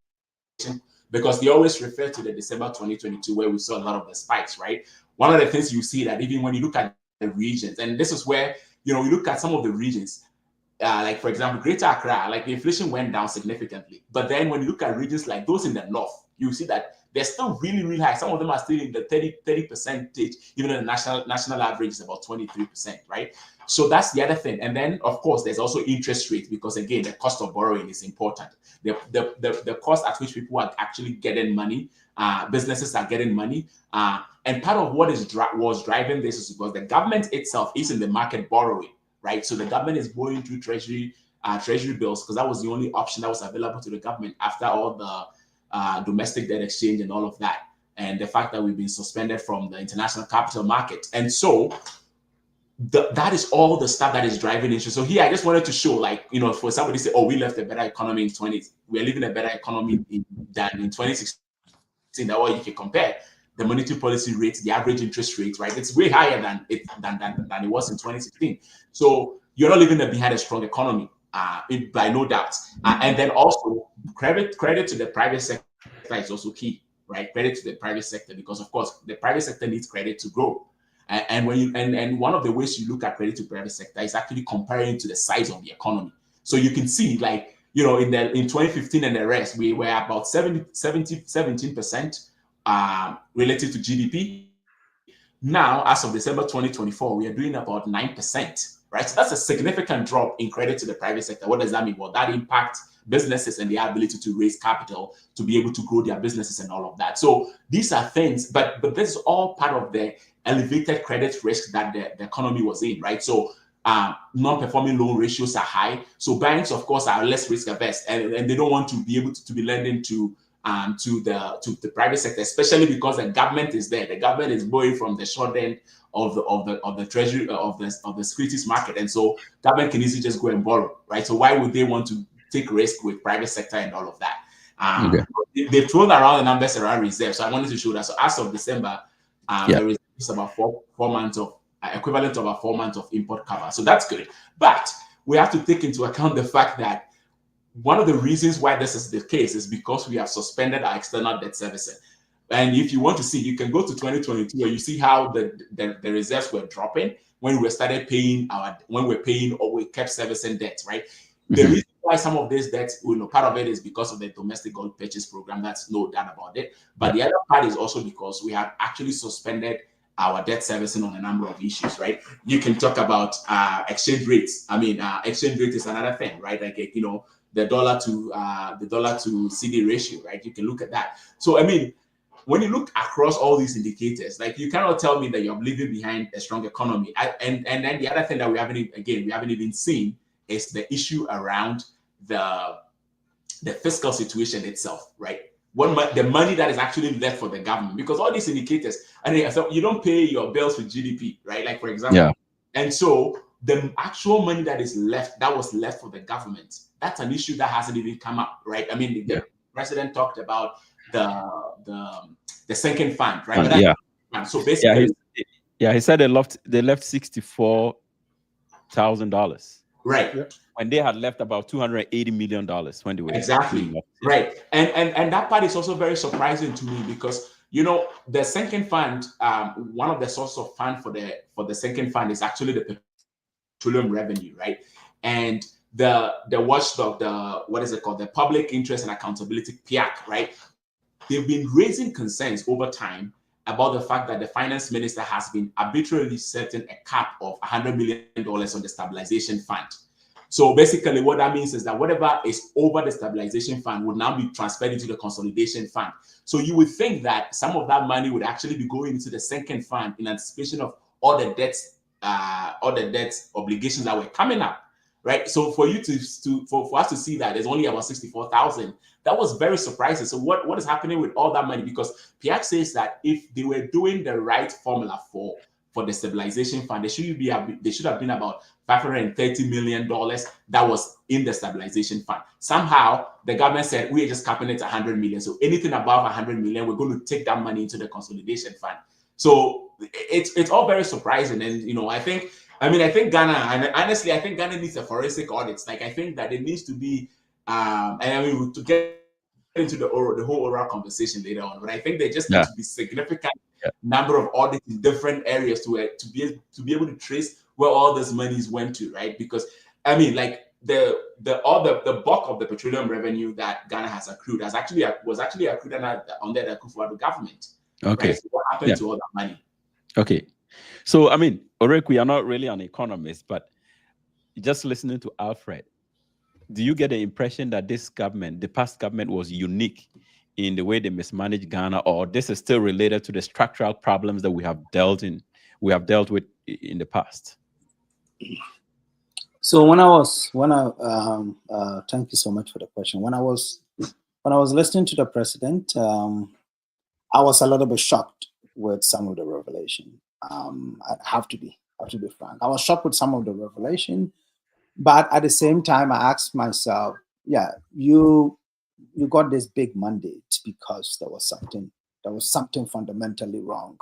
because they always refer to the December 2022 where we saw a lot of the spikes, right? One of the things you see that even when you look at the regions, and this is where, we look at some of the regions, like for example, Greater Accra, like the inflation went down significantly. But then when you look at regions like those in the north, you see that they're still really, really high. Some of them are still in the 30%, even in the national average is about 23%, right? So that's the other thing. And then, of course, there's also interest rate, because again, the cost of borrowing is important. The cost at which people are actually getting money, businesses are getting money. And part of what was driving this is because the government itself is in the market borrowing, right? So the government is borrowing through treasury bills, because that was the only option that was available to the government after all the domestic debt exchange and all of that, and the fact that we've been suspended from the international capital market. And so that is all the stuff that is driving interest. So here I just wanted to show, like, for somebody to say, oh, we left a better economy in we're living a better economy than in 2016, that way you can compare the monetary policy rate, the average interest rate, right? It's way higher than it was in 2016. So you're not living behind a strong economy, by no doubt. And then also credit to the private sector is also key, right? Credit to the private sector, because of course the private sector needs credit to grow. And when and one of the ways you look at credit to private sector is actually comparing to the size of the economy. So you can see, like, in 2015 and the rest, we were about 17% relative to GDP. Now, as of December 2024, we are doing about 9%, right? So that's a significant drop in credit to the private sector. What does that mean? Well, that impacts businesses and their ability to raise capital to be able to grow their businesses and all of that. So these are things, but this is all part of the elevated credit risk that the economy was in, right? So non-performing loan ratios are high. So banks, of course, are less risk averse, and they don't want to be able to be lending to the private sector, especially because the government is there. The government is borrowing from the short end of the treasury of the securities market, and so government can easily just go and borrow, right? So why would they want to take risk with private sector and all of that? They've thrown around the numbers around reserves, so I wanted to show that. So as of December, the reserve is about four months of equivalent to about 4 months of import cover. So that's good, but we have to take into account the fact that one of the reasons why this is the case is because we have suspended our external debt servicing. And if you want to see, you can go to 2022 where you see how the reserves were dropping when we started paying or we kept servicing debt, right? The reason why some of this debt, part of it is because of the domestic gold purchase program. That's no doubt about it. But the other part is also because we have actually suspended our debt servicing on a number of issues, right? You can talk about exchange rates. I mean, exchange rate is another thing, right? Like, the dollar to CD ratio, right? You can look at that. So, I mean, when you look across all these indicators, like, you cannot tell me that you're leaving behind a strong economy. And then the other thing that we haven't even seen is the issue around the fiscal situation itself, right? the money that is actually left for the government, because all these indicators, and so you don't pay your bills with GDP, right? Like for example, Yeah. And so the actual money that was left for the government, that's an issue that hasn't even come up, right? I mean, the president talked about the sinking fund, right? But Yeah. So basically, he said they left $64,000. Right. Yeah. When they had left about $280 million when they were Exactly. Right. And that part is also very surprising to me because the sinking fund, one of the sources of fund for the sinking fund is actually the petroleum revenue, right? And the watchdog, what is it called? The Public Interest and Accountability, PIAC, right? They've been raising concerns over time about the fact that the finance minister has been arbitrarily setting a cap of $100 million on the stabilization fund. So basically what that means is that whatever is over the stabilization fund would now be transferred into the consolidation fund. So you would think that some of that money would actually be going into the sinking fund in anticipation of all the debts obligations that were coming up, right? So for you for us to see that there's only about 64,000, that was very surprising. So what is happening with all that money? Because PIAC says that if they were doing the right formula for the stabilization fund, they should have been about $530 million that was in the stabilization fund. Somehow the government said we're just capping it at 100 million. So anything above 100 million, we're going to take that money into the consolidation fund. So it's all very surprising. And I think Ghana, and honestly, I think Ghana needs a forensic audit. Like I think that it needs to be to get into the whole oral conversation later on, but I think there just needs to be significant number of audits in different areas to be able to trace where all this monies went to, right? Because I mean, like the bulk of the petroleum revenue that Ghana has accrued was actually accrued under the Akufo-Addo government. Okay. Right? So what happened to all that money? Okay. So I mean, Orek, we are not really an economist, but just listening to Alfred, do you get the impression that this government, the past government, was unique in the way they mismanaged Ghana, or this is still related to the structural problems that we have dealt with in the past? So thank you so much for the question. When I was listening to the president, I was a little bit shocked with some of the revelation. I have to be frank. I was shocked with some of the revelation. But at the same time, I asked myself, you got this big mandate because there was something fundamentally wrong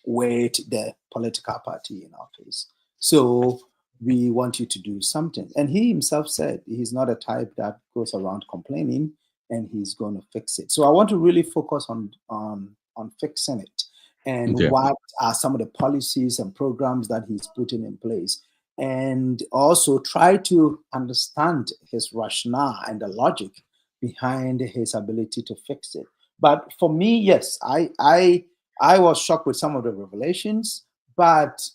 with the political party in office. So we want you to do something. And he himself said he's not a type that goes around complaining, and he's going to fix it. So I want to really focus on fixing it, and what are some of the policies and programs that he's putting in place, and also try to understand his rationale and the logic behind his ability to fix it. But for me, yes, I was shocked with some of the revelations, but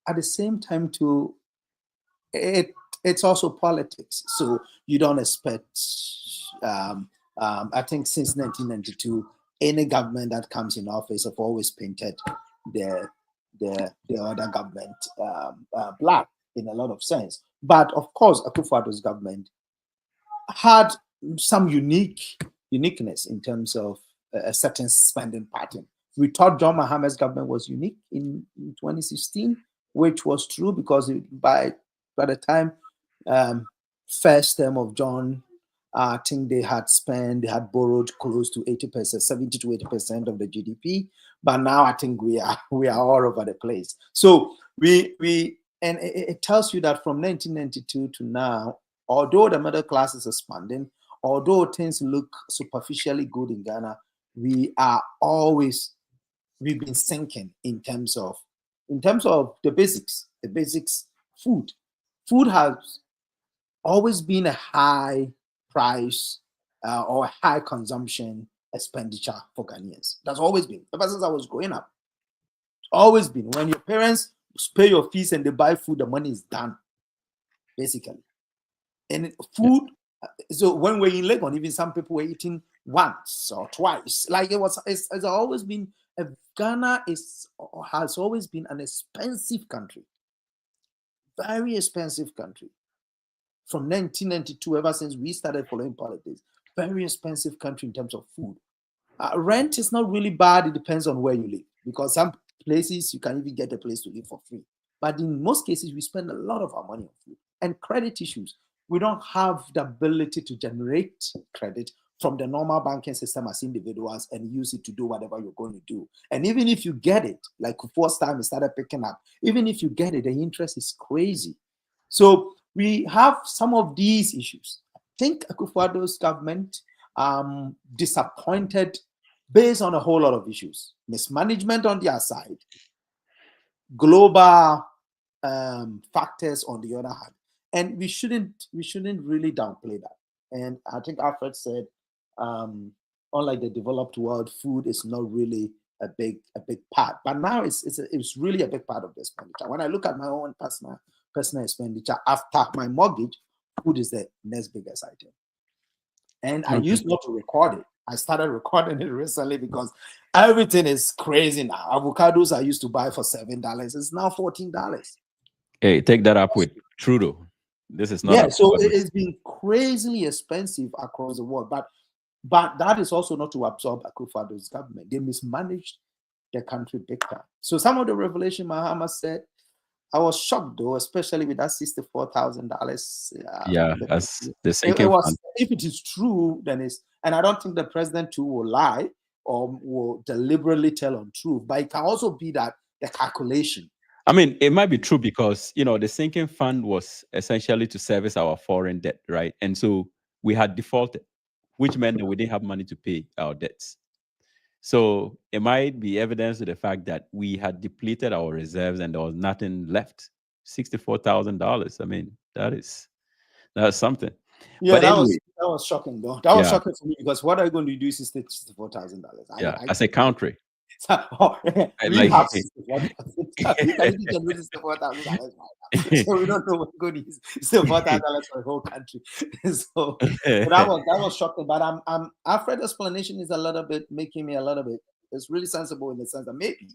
at the same time too, it's also politics. So you don't expect, I think since 1992, any government that comes in office have always painted the other government black in a lot of sense. But of course, Akufo-Addo's government had some uniqueness in terms of a certain spending pattern. We thought John Mahama's government was unique in 2016, which was true because by the time first term of John, I think they had borrowed close to 80%, 70 to 80% of the GDP. But now I think we are all over the place. So and it tells you that from 1992 to now, although the middle class is expanding, although things look superficially good in Ghana, we've been sinking in terms of the basics. Food has always been a high price or a high consumption expenditure for Ghanaians. That's always been, ever since I was growing up. Always been. When your parents pay your fees and they buy food, the money is done, basically. And food, so when we're in Legon, even some people were eating once or twice. Like it's always been, Ghana has always been an expensive country. Very expensive country. From 1992, ever since we started following politics, very expensive country in terms of food. Rent is not really bad. It depends on where you live, because some places you can even get a place to live for free. But in most cases, we spend a lot of our money on food. And credit issues. We don't have the ability to generate credit from the normal banking system as individuals and use it to do whatever you're going to do. And even if you get it, like first time it started picking up, even if you get it, the interest is crazy. So we have some of these issues. I think Akufo-Addo's government disappointed based on a whole lot of issues. Mismanagement on their side, global factors on the other hand. And we shouldn't really downplay that. And I think Alfred said, unlike the developed world, food is not really a big part. But now it's really a big part of the expenditure. When I look at my own personal expenditure after my mortgage, food is the next biggest item. And I used not to record it. I started recording it recently because everything is crazy now. Avocados I used to buy for $7, it's now $14. Hey, take that up with Trudeau. This is not. Yeah, so it's been crazily expensive across the world. But that is also not to absorb Akufo-Addo's government. They mismanaged the country big time. So some of the revelation Mahama said, I was shocked though, especially with that $64,000. Yeah, that's the second one. If it is true, then it's, and I don't think the president too will lie or will deliberately tell untruth, but it can also be that the calculation. I mean, it might be true because, the sinking fund was essentially to service our foreign debt, right? And so we had defaulted, which meant that we didn't have money to pay our debts. So it might be evidence to the fact that we had depleted our reserves and there was nothing left. $64,000. I mean, that's something. Yeah, but that anyway, was shocking though. That was shocking for me because what are you going to do is $64,000? Yeah, as a country. So we have $64,000. So we don't know what's going to use $64,000 for the whole country. So that was shocking. But Alfred's explanation is making me a little bit. It's really sensible in the sense that maybe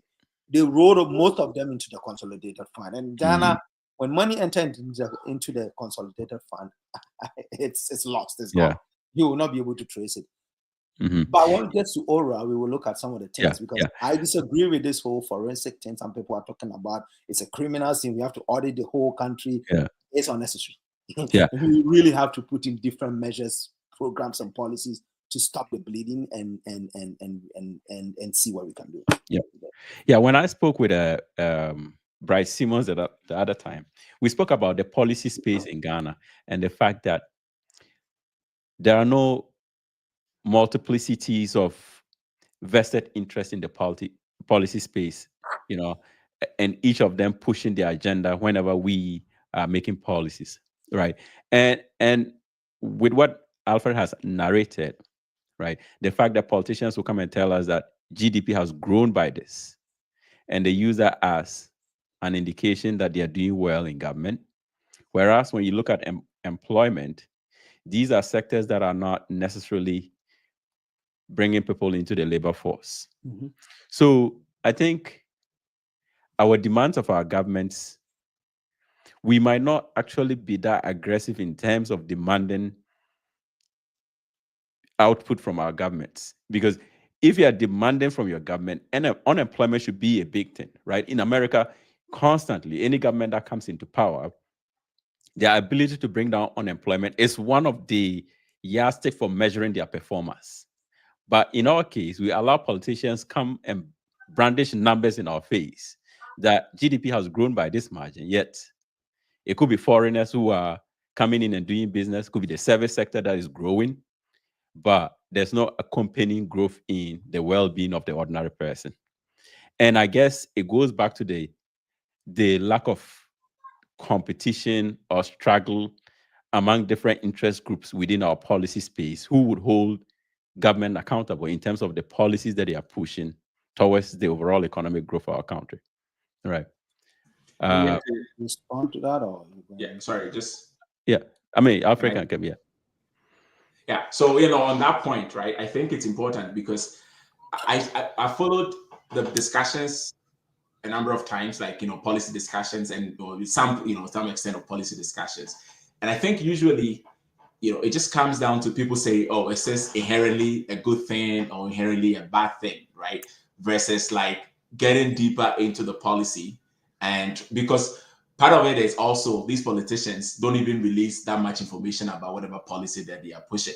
they wrote most of them into the consolidated fund. And Ghana, when money entered into the consolidated fund, it's lost. It's gone. You will not be able to trace it. But when it gets to oral, we will look at some of the things because I disagree with this whole forensic thing. Some people are talking about it's a criminal thing. We have to audit the whole country. It's unnecessary. We really have to put in different measures, programs, and policies to stop the bleeding and see what we can do. Yeah. When I spoke with Bryce Simmons the other time, we spoke about the policy space in Ghana and the fact that there are no multiplicities of vested interest in the policy space, and each of them pushing their agenda whenever we are making policies, right? And with what Alfred has narrated, right, the fact that politicians will come and tell us that GDP has grown by this, and they use that as an indication that they are doing well in government, whereas when you look at employment, these are sectors that are not necessarily bringing people into the labor force. So I think our demands of our governments, we might not actually be that aggressive in terms of demanding output from our governments. Because if you are demanding from your government, unemployment should be a big thing, right? In America, constantly, any government that comes into power, their ability to bring down unemployment is one of the yardsticks for measuring their performance. But in our case, we allow politicians come and brandish numbers in our face that GDP has grown by this margin, yet it could be foreigners who are coming in and doing business, could be the service sector that is growing, but there's no accompanying growth in the well-being of the ordinary person. And I guess it goes back to the lack of competition or struggle among different interest groups within our policy space who would hold government accountable in terms of the policies that they are pushing towards the overall economic growth of our country. Right. Respond to that or sorry, just I mean, African can be So on that point, right, I think it's important because I followed the discussions a number of times, like policy discussions and some extent of policy discussions, and I think usually it just comes down to people say, oh, is this inherently a good thing or inherently a bad thing, right? Versus like getting deeper into the policy. And because part of it is also these politicians don't even release that much information about whatever policy that they are pushing,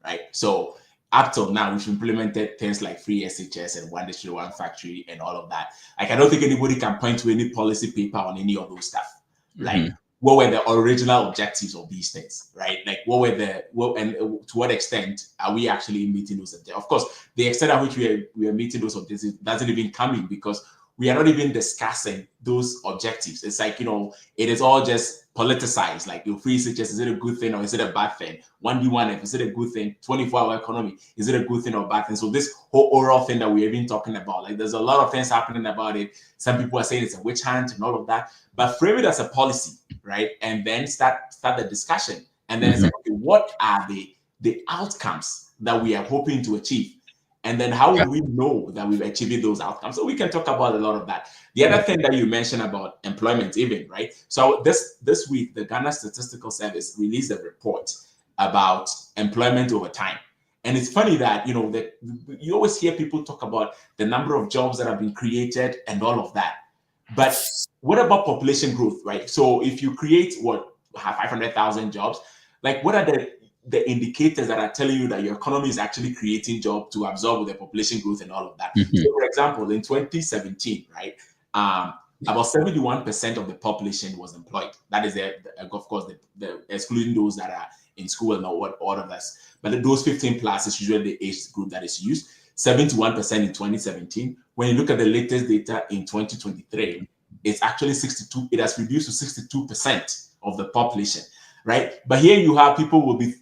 right? So up till now, we've implemented things like free SHS and one district, one factory and all of that. Like, I don't think anybody can point to any policy paper on any of those stuff. Like, what were the original objectives of these things, right? Like, and to what extent are we actually meeting those objectives? Of course, the extent at which we are meeting those objectives doesn't even come in, because we are not even discussing those objectives. It's like, it is all just politicized. Like, your free SHS, is it a good thing or is it a bad thing? 1B1F, is it a good thing? 24-hour economy, is it a good thing or bad thing? So this whole oral thing that we've been talking about, like, there's a lot of things happening about it. Some people are saying it's a witch hunt and all of that, but frame it as a policy, right? And then start the discussion. And then it's like, okay, what are the outcomes that we are hoping to achieve? And then how will we know that we've achieved those outcomes? So we can talk about a lot of that. The other thing that you mentioned about employment, even, right? So this week, the Ghana Statistical Service released a report about employment over time. And it's funny that, you always hear people talk about the number of jobs that have been created and all of that. But what about population growth, right? So if you create 500,000 jobs, like, what are the indicators that are telling you that your economy is actually creating jobs to absorb the population growth and all of that? So, for example, in 2017, right, about 71% of the population was employed. That is, of course, the excluding those that are in school and all of us. But those 15 plus is usually the age group that is used. 71% in 2017. When you look at the latest data in 2023, it's actually 62. It has reduced to 62% of the population. Right. But here you have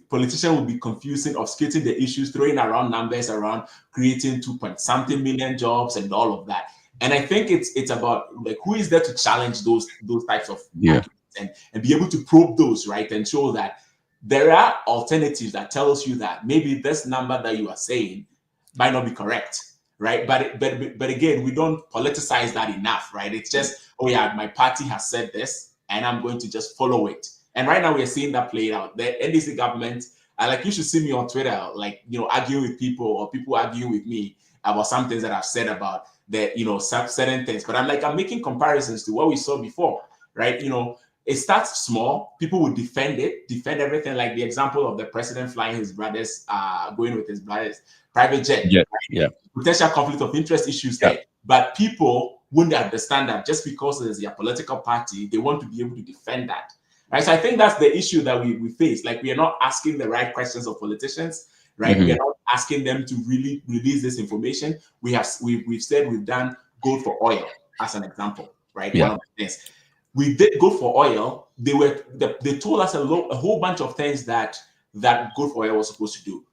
politicians will be confusing, obfuscating the issues, throwing around numbers around, creating 2-point-something million jobs and all of that. And I think it's about, like, who is there to challenge those types of arguments and be able to probe those, right? And show that there are alternatives that tells you that maybe this number that you are saying might not be correct, right? But again, we don't politicize that enough, right? It's just, oh yeah, my party has said this and I'm going to just follow it. And right now we're seeing that played out. The NDC government, like, you should see me on Twitter, like, arguing with people or people arguing with me about some things that I've said about certain things. But I'm making comparisons to what we saw before, right? It starts small. People will defend everything, like the example of the president flying his brothers, going with his brothers' private jet. Yeah. Potential conflict of interest issues there. But people wouldn't understand that just because there's a political party, they want to be able to defend that. Right, so I think that's the issue that we face. Like, we are not asking the right questions of politicians, right? We are not asking them to really release this information. We've said we've done gold for oil as an example, right? One of the things we did gold for oil. They told us a whole bunch of things that gold for oil was supposed to do.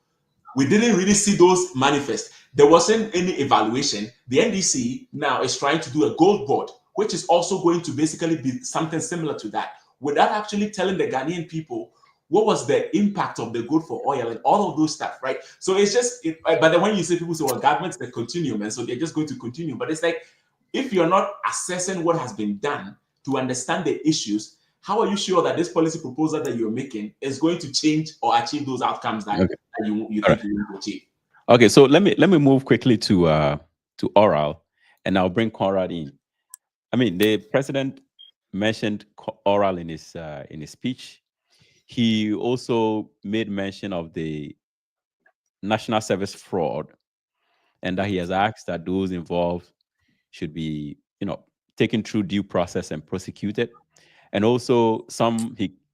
We didn't really see those manifest. There wasn't any evaluation. The NDC now is trying to do a gold board, which is also going to basically be something similar to that, without actually telling the Ghanaian people what was the impact of the gold for oil and all of those stuff, right? So it's just, but then when you say, people say, well, government's the continuum, and so they're just going to continue. But it's like, if you're not assessing what has been done to understand the issues, how are you sure that this policy proposal that you're making is going to change or achieve those outcomes that you think you want to achieve? Okay, so let me move quickly to oral, and I'll bring Conrad in. I mean, the president mentioned oral in his speech. He also made mention of the national service fraud, and that he has asked that those involved should be, taken through due process and prosecuted. And also,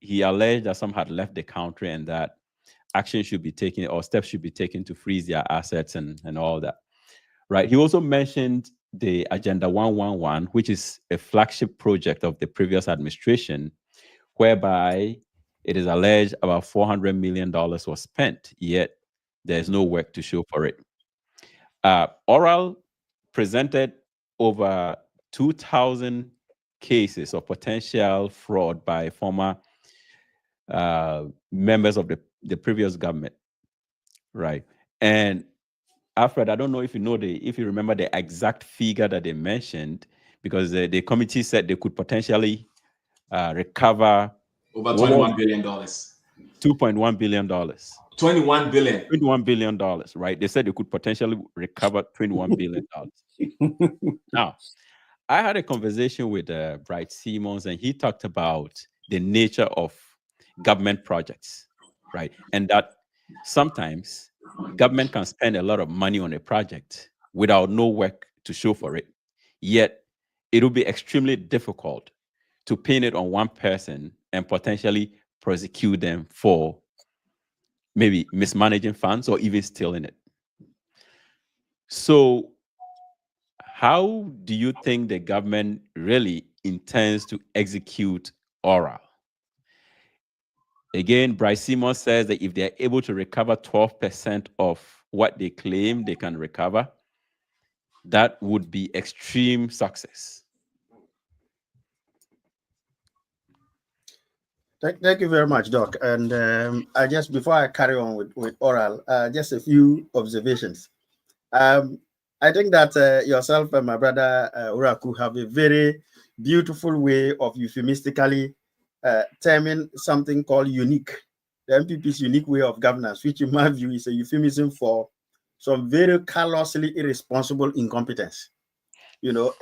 he alleged that some had left the country and that action should be taken, or steps should be taken, to freeze their assets and all that. Right. He also mentioned the Agenda 111, which is a flagship project of the previous administration, whereby it is alleged about $400 million was spent, yet there's no work to show for it. Oral presented over 2,000 cases of potential fraud by former members of the previous government, right? And Alfred, I don't know if you remember the exact figure that they mentioned, because the committee said they could potentially recover over $21 billion. $2.1 billion. $21 billion. $21 billion, right? They said they could potentially recover $21 billion. Now, I had a conversation with Bright Simmons, and he talked about the nature of government projects, right? And that sometimes government can spend a lot of money on a project without no work to show for it. Yet, it will be extremely difficult to pin it on one person and potentially prosecute them for maybe mismanaging funds or even stealing it. So, how do you think the government really intends to execute oral? Again, Bryce Seymour says that if they're able to recover 12% of what they claim they can recover, that would be extreme success. Thank you very much, Doc. And I just, before I carry on with oral, just a few observations. I think that yourself and my brother Uraku have a very beautiful way of euphemistically terming something called unique. The MPP's unique way of governance, which in my view is a euphemism for some very callously irresponsible incompetence. You know,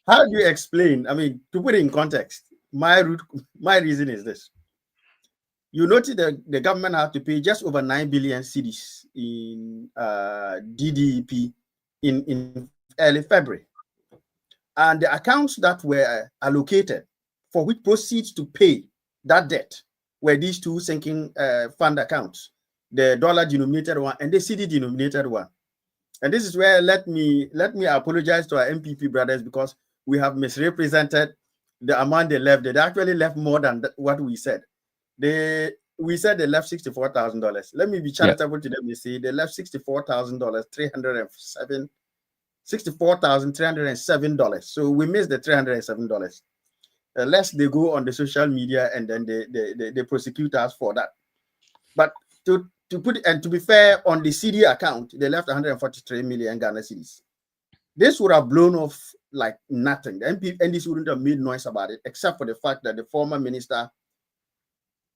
how do you explain? I mean, to put it in context, my reason is this. You notice that the government had to pay just over 9 billion cedis in DDP in early February. And the accounts that were allocated for which proceeds to pay that debt were these two sinking fund accounts, the dollar denominated one and the CD denominated one. And this is where let me apologize to our MPP brothers, because we have misrepresented the amount they left. They actually left more than what we said. We said they left $64,000. Let me be charitable to them. You see, they left $64,307. So we missed the $307. Lest they go on the social media and then they prosecute us for that. But to put it, and to be fair, on the CD account, they left 143 million Ghana cedis. This would have blown off like nothing. The NDC wouldn't have made noise about it, except for the fact that the former minister,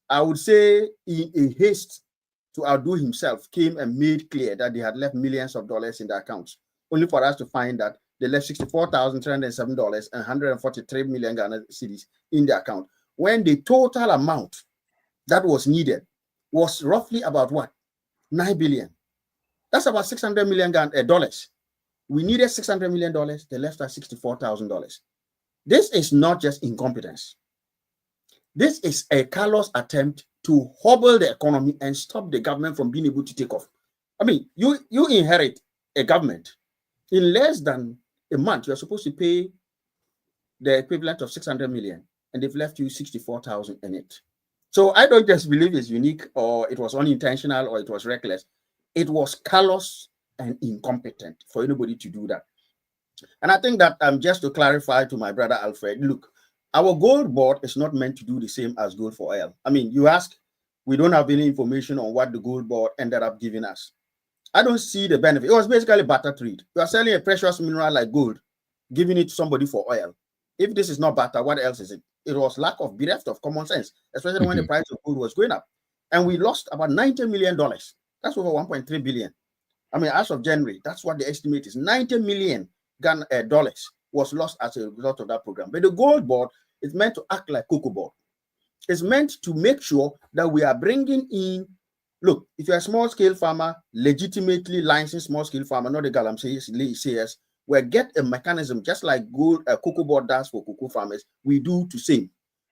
I would say in a haste to outdo himself, came and made clear that they had left millions of dollars in the accounts, only for us to find that they left $64,307 and 143 million Ghana cedis in the account, when the total amount that was needed was roughly about what? 9 billion. That's about $600 million dollars. We needed $600 million. They left us $64,000. This is not just incompetence. This is a callous attempt to hobble the economy and stop the government from being able to take off. I mean, you inherit a government. In less than a month, you're supposed to pay the equivalent of 600 million, and they've left you 64,000 in it. So I don't just believe it's unique, or it was unintentional, or it was reckless. It was callous and incompetent for anybody to do that. And I think that just to clarify to my brother Alfred, look, our gold board is not meant to do the same as gold for oil. I mean, you ask, we don't have any information on what the gold board ended up giving us. I don't see the benefit. It was basically barter trade. You are selling a precious mineral like gold, giving it to somebody for oil. If this is not barter, what else is it? It was lack of bereft of common sense, especially when the price of gold was going up. And we lost about $90 million. That's over 1.3 billion. I mean, as of January, that's what the estimate is. $90 million dollars was lost as a result of that program. But the gold board is meant to act like cocoa board. It's meant to make sure that we are bringing in, look, if you're a small-scale farmer, legitimately licensed small-scale farmer, not the galamseyers, we get a mechanism just like cocoa board does for cocoa farmers. We do to same.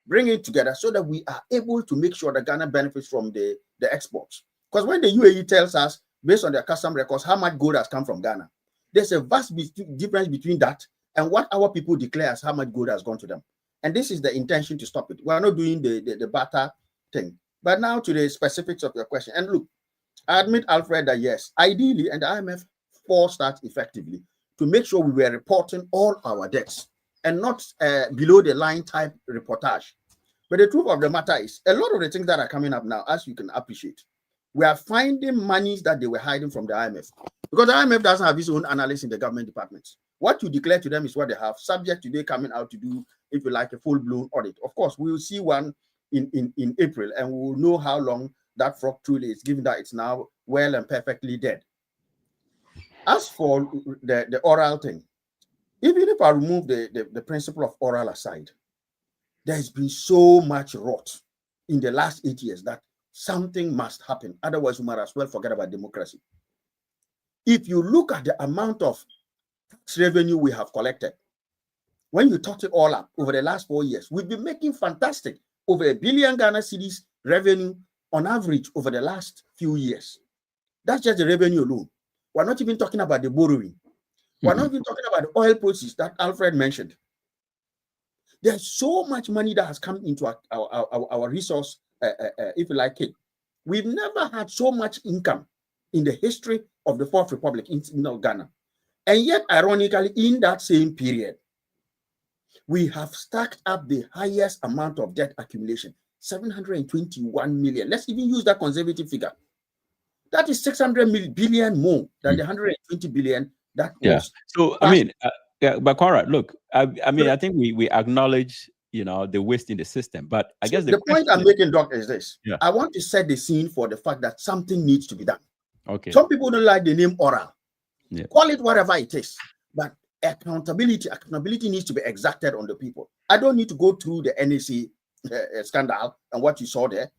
Bring it together so that we are able to make sure that Ghana benefits from the exports. Because when the UAE tells us, based on their custom records, how much gold has come from Ghana, there's a vast difference between that and what our people declare as how much gold has gone to them. And this is the intention to stop it. We are not doing the barter thing. But now to the specifics of your question. And look, I admit, Alfred, that yes, ideally, and the IMF forced that effectively to make sure we were reporting all our debts and not below the line type reportage. But the truth of the matter is, a lot of the things that are coming up now, as you can appreciate, we are finding monies that they were hiding from the IMF. Because the IMF doesn't have its own analysts in the government departments. What you declare to them is what they have, subject to they coming out to do, if you like, a full-blown audit. Of course, we will see one in April, and we will know how long that frog truly is, given that it's now well and perfectly dead. As for the oral thing, even if I remove the principle of oral aside, there's been so much rot in the last 8 years that something must happen. Otherwise, we might as well forget about democracy. If you look at the amount of tax revenue we have collected, when you tot it all up over the last 4 years, we've been making fantastic, over $1 billion Ghana cedis revenue on average over the last few years. That's just the revenue alone. We're not even talking about the borrowing. We're not even talking about the oil proceeds that Alfred mentioned. There's so much money that has come into our resource, if you like it. We've never had so much income in the history of the Fourth Republic in Ghana. And yet, ironically, in that same period, we have stacked up the highest amount of debt accumulation, 721 million. Let's even use that conservative figure. That is 600 billion more than the 120 billion that was. So, I mean, but Conrad, look, I mean, I think we acknowledge, the waste in the system, but I guess the point I'm making, Doc, is this. I want to set the scene for the fact that something needs to be done. Okay. Some people don't like the name oral. Call it whatever it is, but accountability needs to be exacted on the people. I don't need to go through the NAC scandal and what you saw there.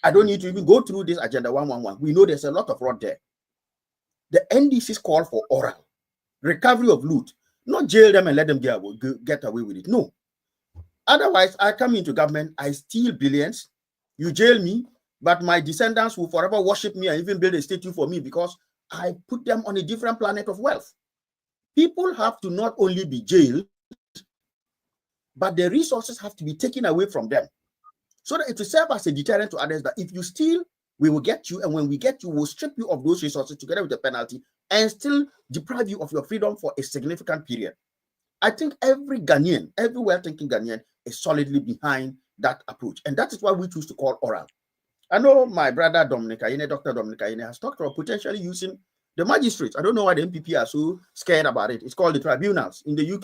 I don't need to even go through this Agenda 111. We know there's a lot of rot there. The NDC's call for oral recovery of loot, not jail them and let them get away with it. No. Otherwise, I come into government, I steal billions, you jail me, but my descendants will forever worship me and even build a statue for me because I put them on a different planet of wealth. People have to not only be jailed, but the resources have to be taken away from them, so that it will serve as a deterrent to others that if you steal, we will get you, and when we get you, we'll strip you of those resources together with the penalty and still deprive you of your freedom for a significant period. I think every Ghanaian, every well-thinking Ghanaian is solidly behind that approach, and that is why we choose to call oral. I know my brother Dominic Ayine, Dr. Dominic Ayine, has talked about potentially using the magistrates. I don't know why the MPP are so scared about it. It's called the tribunals. In the UK,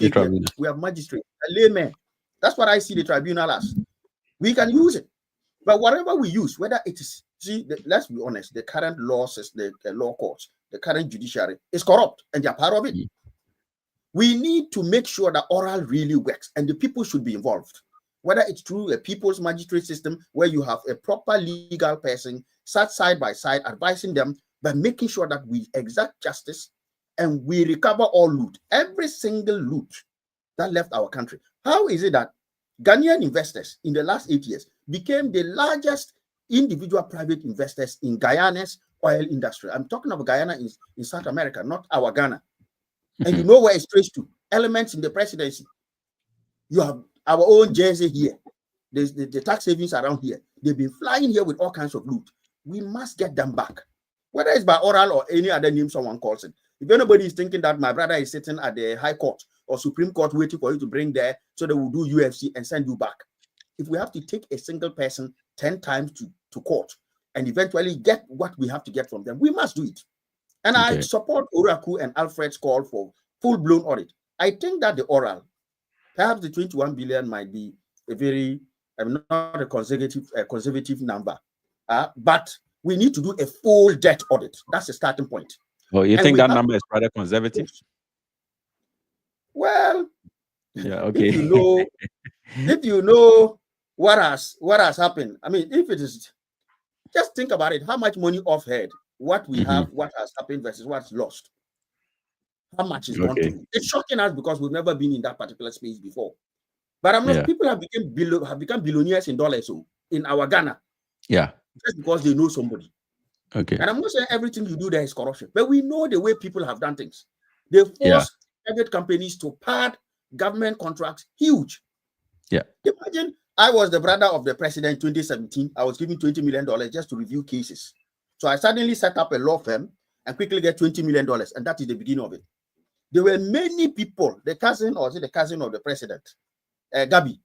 we have magistrates, a layman. That's what I see the tribunal as. We can use it. But whatever we use, whether it is, let's be honest, the current law says the law courts, the current judiciary is corrupt, and they're part of it. We need to make sure that oral really works, and the people should be involved. Whether it's through a people's magistrate system where you have a proper legal person sat side by side advising them, but making sure that we exact justice and we recover all loot, every single loot that left our country. How is it that Ghanaian investors in the last 8 years became the largest individual private investors in Guyana's oil industry? I'm talking about Guyana in South America, not our Ghana. And you know where it's traced to? Elements in the presidency. You have our own jersey here. There's the tax savings around here. They've been flying here with all kinds of loot. We must get them back. Whether it's by oral or any other name someone calls it. If anybody is thinking that my brother is sitting at the High Court or Supreme Court waiting for you to bring there so they will do UFC and send you back. If we have to take a single person 10 times to court and eventually get what we have to get from them, we must do it. And I support Oraku and Alfred's call for full-blown audit. I think that the oral, perhaps the 21 billion might be a very, not a conservative number, but we need to do a full debt audit. That's the starting point. Well, you think that number is rather conservative? Well, yeah, okay. If you know what has happened, I mean, if it is, just think about it. How much money off head, what we have, what has happened versus what's lost. How much is gone to? It's shocking us because we've never been in that particular space before. But I'm not. People have become billionaires in dollars, so in our Ghana. Yeah. Just because they know somebody. Okay. And I'm not saying everything you do there is corruption, but we know the way people have done things. They force private companies to pad government contracts huge. Yeah. Imagine I was the brother of the president in 2017. I was given $20 million just to review cases. So I suddenly set up a law firm and quickly get $20 million. And that is the beginning of it. There were many people, the cousin of the president, Gabi,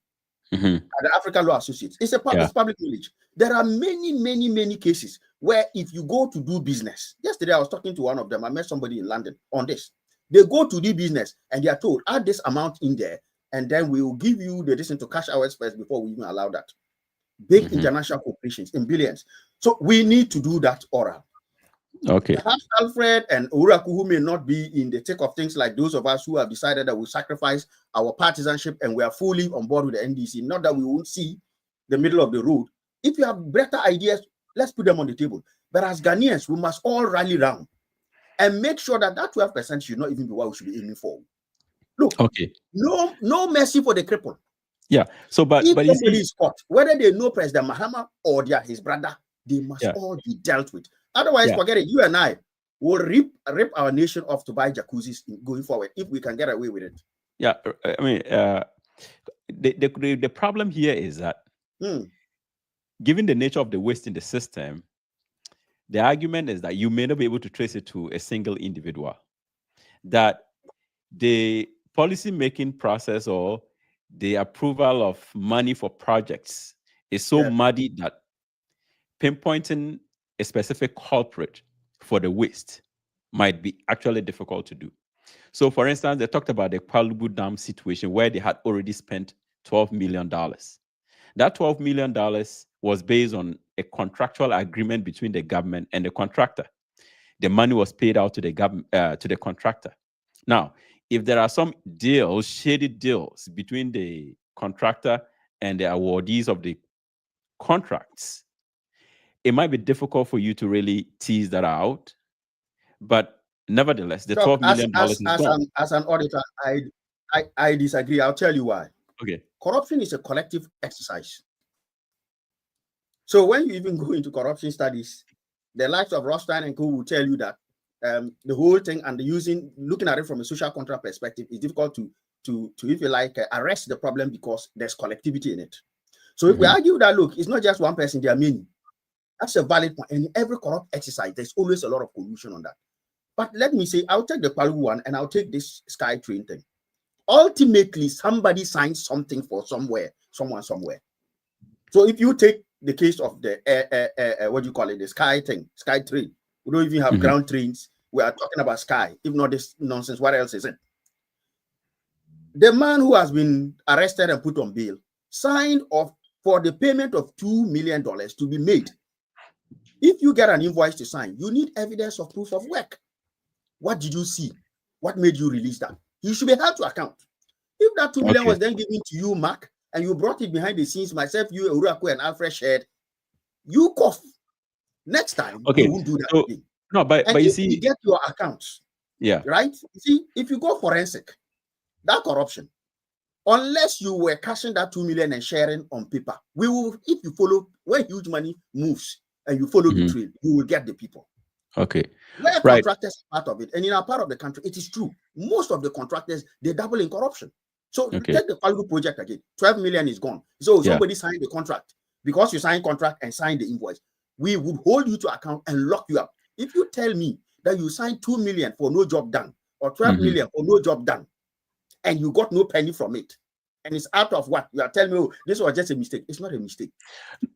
at the African Law Associates. It's public knowledge. There are many cases where if you go to do business, yesterday I was talking to one of them, I met somebody in London on this. They go to do business and they are told, add this amount in there, and then we will give you the decision to cash hours first before we even allow that. big international corporations in billions. So we need to do that oral. Okay. Perhaps Alfred and Uraku, who may not be in the thick of things like those of us who have decided that we sacrifice our partisanship and we are fully on board with the NDC, not that we won't see the middle of the road. If you have better ideas, let's put them on the table. But as Ghanaians, we must all rally round and make sure that that 12% should not even be what we should be aiming for. Look, okay, no mercy for the cripple. Yeah. So, but if you somebody see, is caught, whether they know President Mahama or they are his brother, they must all be dealt with. Otherwise, forget it. You and I will rip our nation off to buy jacuzzis going forward if we can get away with it. Yeah, I mean, the problem here is that given the nature of the waste in the system, the argument is that you may not be able to trace it to a single individual. That the policy-making process or the approval of money for projects is so muddy that pinpointing a specific culprit for the waste might be actually difficult to do. So, for instance, they talked about the Palubu Dam situation where they had already spent $12 million. That $12 million was based on a contractual agreement between the government and the contractor. The money was paid out to the government, to the contractor. Now, if there are some deals, shady deals between the contractor and the awardees of the contracts, it might be difficult for you to really tease that out. But nevertheless, the $12 million is gone. As an auditor, I disagree. I'll tell you why. Okay. Corruption is a collective exercise. So when you even go into corruption studies, the likes of Rothstein and co will tell you that the whole thing and looking at it from a social contract perspective is difficult to if you like, arrest the problem because there's collectivity in it. So if we argue that, look, it's not just one person, there are many. That's a valid point. And in every corrupt exercise, there's always a lot of collusion on that. But let me say, I'll take the Palu one and I'll take this Sky Train thing. Ultimately, somebody signs something for someone somewhere. So if you take the case of the what do you call it, the Sky thing, Sky Train, we don't even have ground trains. We are talking about Sky. If not this nonsense, what else is it? The man who has been arrested and put on bail signed off for the payment of $2 million to be made. If you get an invoice to sign, you need evidence of proof of work. What did you see? What made you release that? You should be held to account. If that $2 million was then given to you, Mark, and you brought it behind the scenes, myself, you, Uraku, and Alfred shared, you cough. Next time, you won't do that again. No, but you see, you get your accounts. Yeah. Right? You see, if you go forensic, that corruption, unless you were cashing that $2 million and sharing on paper, we will, if you follow, when huge money moves and you follow the trail, you will get the people. Okay. Where contractors are part of it, and in our part of the country, it is true. Most of the contractors, they dabble in corruption. So take the Palu project again. 12 million is gone. So somebody signed the contract. Because you signed contract and signed the invoice, we would hold you to account and lock you up. If you tell me that you signed 2 million for no job done, or 12 million for no job done, and you got no penny from it, and it's out of what? You are telling me, oh, this was just a mistake. It's not a mistake.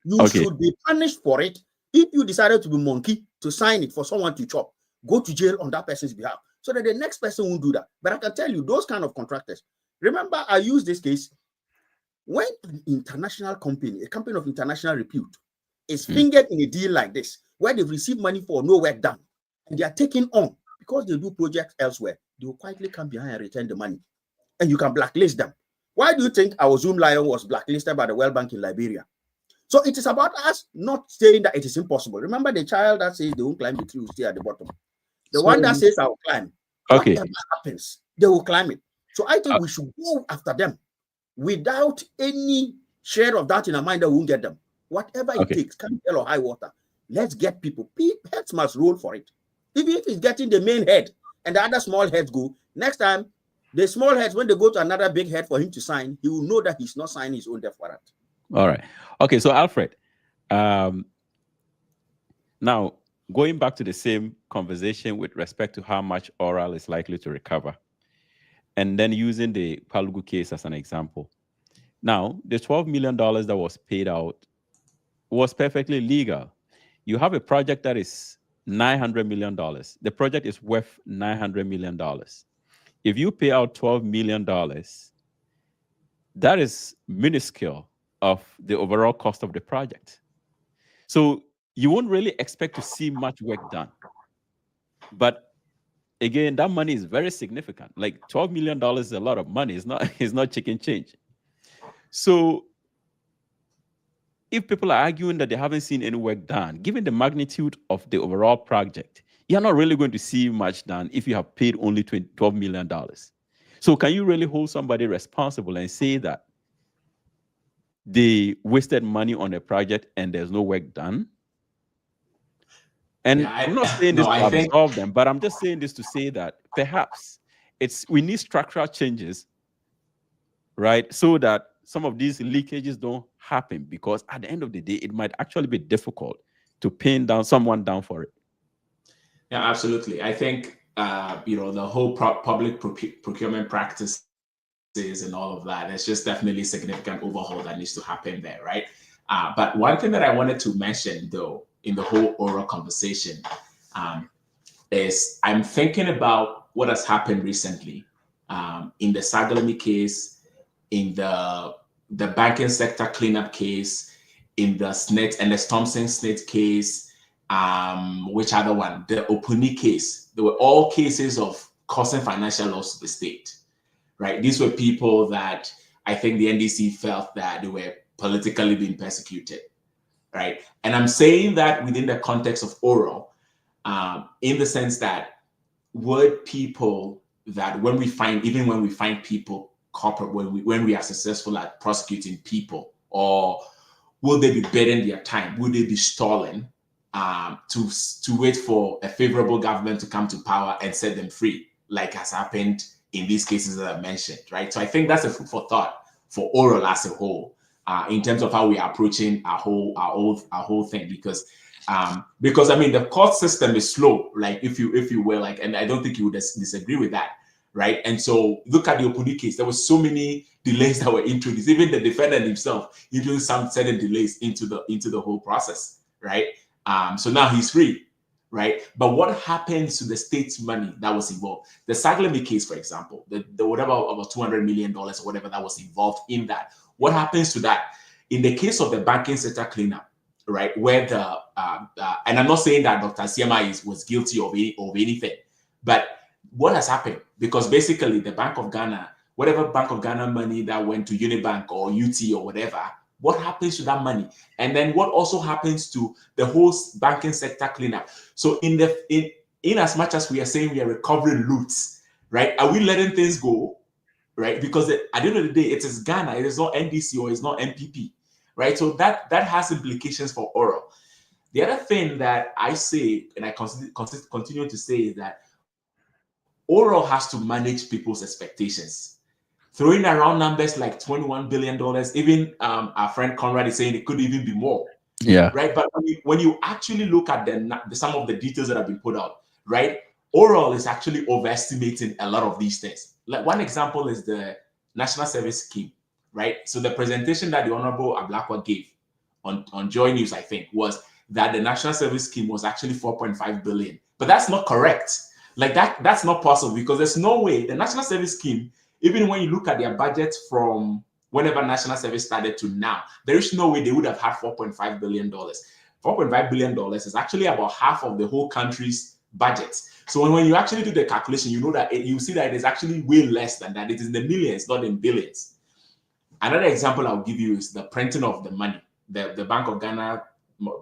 You should be punished for it. If you decided to be monkey to sign it for someone to chop, go to jail on that person's behalf so that the next person won't do that. But I can tell you, those kind of contractors, remember, I used this case when an international company, a company of international repute, is fingered in a deal like this, where they've received money for no work done, and they are taking on because they do projects elsewhere, they will quietly come behind and return the money, and you can blacklist them. Why do you think our Zoom Lion was blacklisted by the World Bank in Liberia? So it is about us not saying that it is impossible. Remember the child that says they won't climb the tree will stay at the bottom. The one that says I will climb, whatever happens, they will climb it. So I think we should go after them without any share of that in our mind that we won't get them. Whatever it takes, come hell or high water, let's get people. Heads must roll for it. Even if it's getting the main head and the other small heads go, next time, the small heads, when they go to another big head for him to sign, he will know that he's not signing his own death warrant. All right. Okay, so Alfred, now going back to the same conversation with respect to how much oral is likely to recover, and then using the Palugu case as an example. Now, the $12 million that was paid out was perfectly legal. You have a project that is $900 million. The project is worth $900 million. If you pay out $12 million, that is minuscule of the overall cost of the project. So you won't really expect to see much work done. But again, that money is very significant. Like $12 million is a lot of money. It's not chicken change. So if people are arguing that they haven't seen any work done, given the magnitude of the overall project, you're not really going to see much done if you have paid only $12 million. So can you really hold somebody responsible and say that they wasted money on a project and there's no work done? And I'm not saying this to absolve them, but I'm just saying this to say that perhaps we need structural changes, right? So that some of these leakages don't happen, because at the end of the day, it might actually be difficult to pin someone down for it. Yeah, absolutely. I think, the whole public procurement practices and all of that, there's just definitely significant overhaul that needs to happen there, right? But one thing that I wanted to mention, though, in the whole oral conversation, is I'm thinking about what has happened recently in the Sagalemi case, in the banking sector cleanup case, in the SNET and the Thompson SNET case, which other one? The Opuni case. They were all cases of causing financial loss to the state, right? These were people that I think the NDC felt that they were politically being persecuted, right? And I'm saying that within the context of oral, in the sense that would people that when we find people corporate, when we are successful at prosecuting people, or will they be biding their time? Will they be stalling to wait for a favorable government to come to power and set them free, like has happened in these cases that I mentioned, right? So I think that's a food for thought for oral as a whole, in terms of how we are approaching our whole thing, because I mean the court system is slow, like if you will, like, and I don't think you would disagree with that, right? And so look at the Opuni case. There were so many delays that were introduced. Even the defendant himself introduced some certain delays into the whole process, right? So now he's free, right? But what happens to the state's money that was involved? The Sagalemi case, for example, the whatever about $200 million or whatever that was involved in that. What happens to that? In the case of the banking sector cleanup, right, where and I'm not saying that Dr. Siema was guilty of anything, but what has happened? Because basically the Bank of Ghana, whatever Bank of Ghana money that went to Unibank or UT or whatever, what happens to that money? And then what also happens to the whole banking sector cleanup? So in as much as we are saying we are recovering loots, right, are we letting things go, right? Because at the end of the day, it is Ghana, it is not NDC or it's not MPP, right? So that has implications for oral. The other thing that I say, and I continue to say, is that oral has to manage people's expectations. Throwing around numbers like $21 billion, even our friend Conrad is saying it could even be more. Yeah. Right. But when you actually look at some of the details that have been put out, right, oral is actually overestimating a lot of these things. Like one example is the National Service Scheme, right? So the presentation that the Honorable Ablakwa gave on Joy News, I think, was that the National Service Scheme was actually 4.5 billion. But that's not correct. Like that's not possible, because there's no way the National Service Scheme, even when you look at their budget from whenever national service started to now, there is no way they would have had $4.5 billion. $4.5 billion is actually about half of the whole country's budget. So when you actually do the calculation, you know that you see that it is actually way less than that. It is in the millions, not in billions. Another example I'll give you is the printing of the money, the Bank of Ghana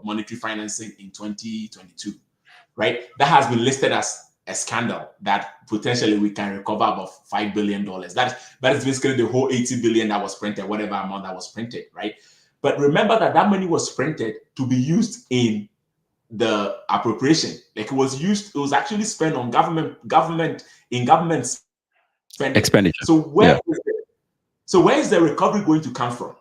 monetary financing in 2022, right? That has been listed as a scandal that potentially we can recover about $5 billion. That is basically the whole 80 billion that was printed, whatever amount that was printed, right? But remember that money was printed to be used in the appropriation. Like it was actually spent on government spending. Expenditure. So where is the recovery going to come from,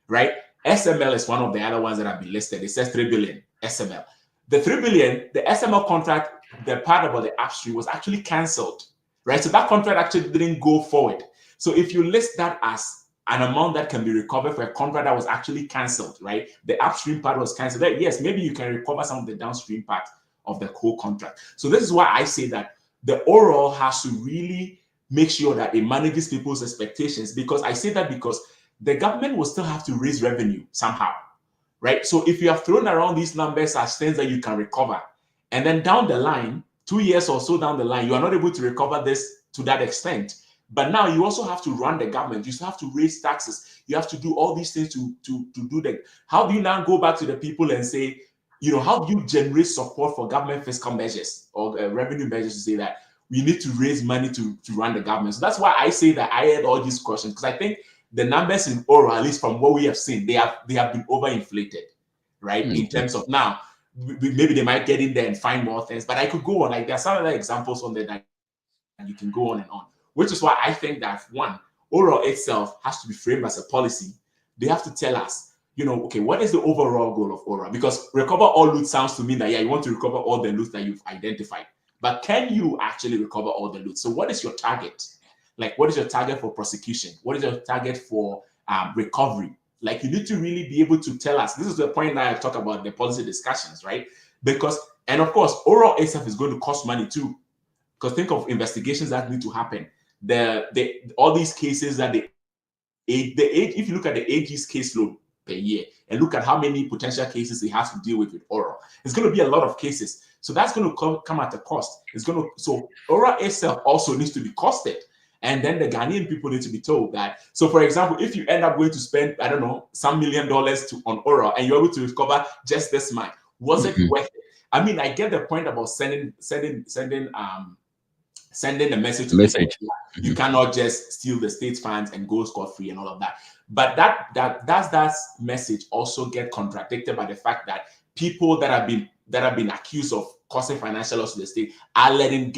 right? SML is one of the other ones that have been listed. It says 3 billion SML. The 3 billion, the SML contract, the part about the upstream was actually cancelled, right? So that contract actually didn't go forward. So if you list that as an amount that can be recovered for a contract that was actually cancelled, right? The upstream part was cancelled. Yes, maybe you can recover some of the downstream part of the whole contract. So this is why I say that the oral has to really make sure that it manages people's expectations, because I say that because the government will still have to raise revenue somehow, right? So if you have thrown around these numbers as things that you can recover, and then down the line, 2 years or so down the line, you are not able to recover this to that extent. But now you also have to run the government. You still have to raise taxes. You have to do all these things to do that. How do you now go back to the people and say, how do you generate support for government fiscal measures or revenue measures to say that we need to raise money to run the government? So that's why I say that I had all these questions, because I think the numbers in Oro, at least from what we have seen, they have been overinflated, right? In terms of now, maybe they might get in there and find more things, but I could go on. Like there are some other examples on there that you can go on and on, which is why I think that one, Oro itself has to be framed as a policy. They have to tell us, okay, what is the overall goal of Oro? Because recover all loot sounds to me that, you want to recover all the loot that you've identified. But can you actually recover all the loot? So what is your target? Like, what is your target for prosecution? What is your target for recovery? Like, you need to really be able to tell us. This is the point that I talk about the policy discussions, right? Because, and of course, Oro itself is going to cost money too. Because think of investigations that need to happen. All these cases that if you look at the AG's caseload per year and look at how many potential cases he has to deal with Oro, it's going to be a lot of cases. So that's going to come at a cost. So Oro itself also needs to be costed. And then the Ghanaian people need to be told that. So, for example, if you end up going to spend, I don't know, some $1 million on Oro and you're able to recover just this much, was it worth it? I mean, I get the point about sending a message to people. You cannot just steal the state funds and go scot-free and all of that. But that message also get contradicted by the fact that people that have been accused of causing financial loss to the state are being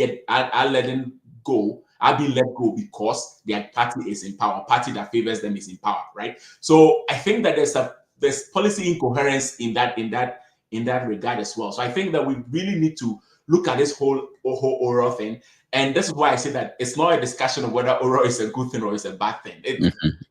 let go because their party is in power. Party that favors them is in power, right? So I think that there's policy incoherence in that regard as well. So I think that we really need to look at this whole Oro thing. And this is why I say that it's not a discussion of whether Oro is a good thing or is a bad thing.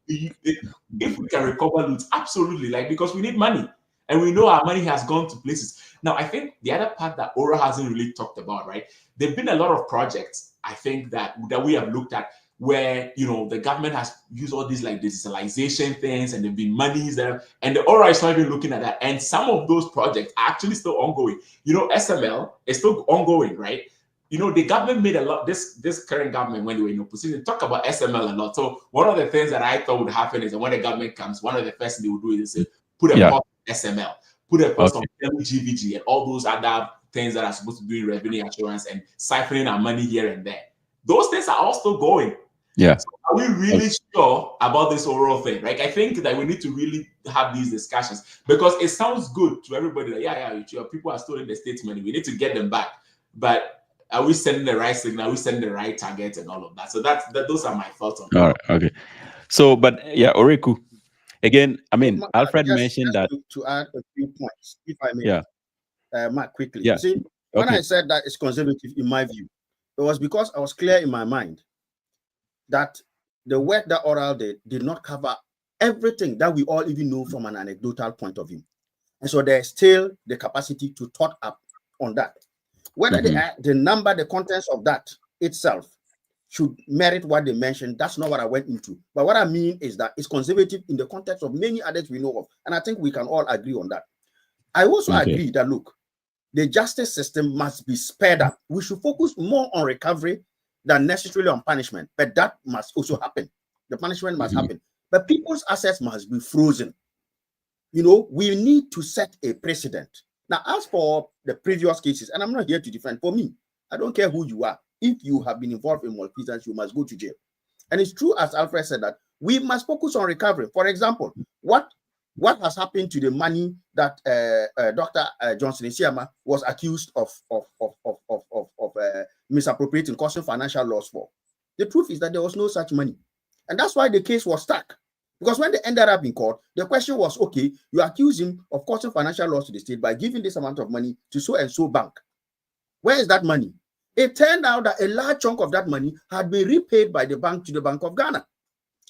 If we can recover loot, absolutely, because we need money. And we know our money has gone to places. Now, I think the other part that Oro hasn't really talked about, right? There have been a lot of projects, I think, that we have looked at where, the government has used all these digitalization things and there have been monies there. And the Oro is not even looking at that. And some of those projects are actually still ongoing. SML is still ongoing, right? The government made a lot, this current government, when they were in opposition, talk about SML a lot. So one of the things that I thought would happen is that when the government comes, one of the first things they would do is say, put a cost on SML, put a cost on LGVG and all those other things that are supposed to do revenue assurance and siphoning our money here and there. Those things are all still going. Yeah. So are we really sure about this overall thing? Right? I think that we need to really have these discussions because it sounds good to everybody that people are still in the state money. We need to get them back. But are we sending the right signal? Are we sending the right target and all of that? So those are my thoughts on that. All right. Okay. So, but yeah, Oriku. Again, I mean, Alfred mentioned that. To add a few points, if I may. Yeah. Mark, quickly. Yeah. See, when I said that it's conservative, in my view, it was because I was clear in my mind that the work that Oral did not cover everything that we all even know from an anecdotal point of view. And so there's still the capacity to thought up on that. Whether the number, the contents of that itself should merit what they mentioned, that's not what I went into. But what I mean is that it's conservative in the context of many others we know of. And I think we can all agree on that. I also agree that, look, the justice system must be sped up. We should focus more on recovery than necessarily on punishment. But that must also happen. The punishment must happen. But people's assets must be frozen. We need to set a precedent. Now, as for the previous cases, and I'm not here to defend, for me, I don't care who you are. If you have been involved in malfeasance, you must go to jail. And it's true, as Alfred said, that we must focus on recovery. For example, what has happened to the money that Dr. Johnson Isiama was accused of misappropriating, causing financial loss for? The truth is that there was no such money. And that's why the case was stuck. Because when they ended up in court, the question was, okay, you accuse him of causing financial loss to the state by giving this amount of money to so-and-so bank. Where is that money? It turned out that a large chunk of that money had been repaid by the bank to the Bank of Ghana.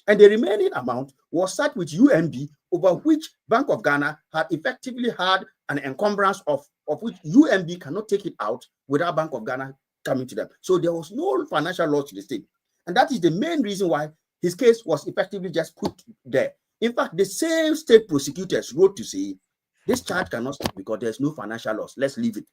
And the remaining amount was sat with UMB, over which Bank of Ghana had effectively had an encumbrance of which UMB cannot take it out without Bank of Ghana coming to them. So there was no financial loss to the state. And that is the main reason why his case was effectively just put there. In fact, the same state prosecutors wrote to say, this charge cannot stand because there's no financial loss. Let's leave it.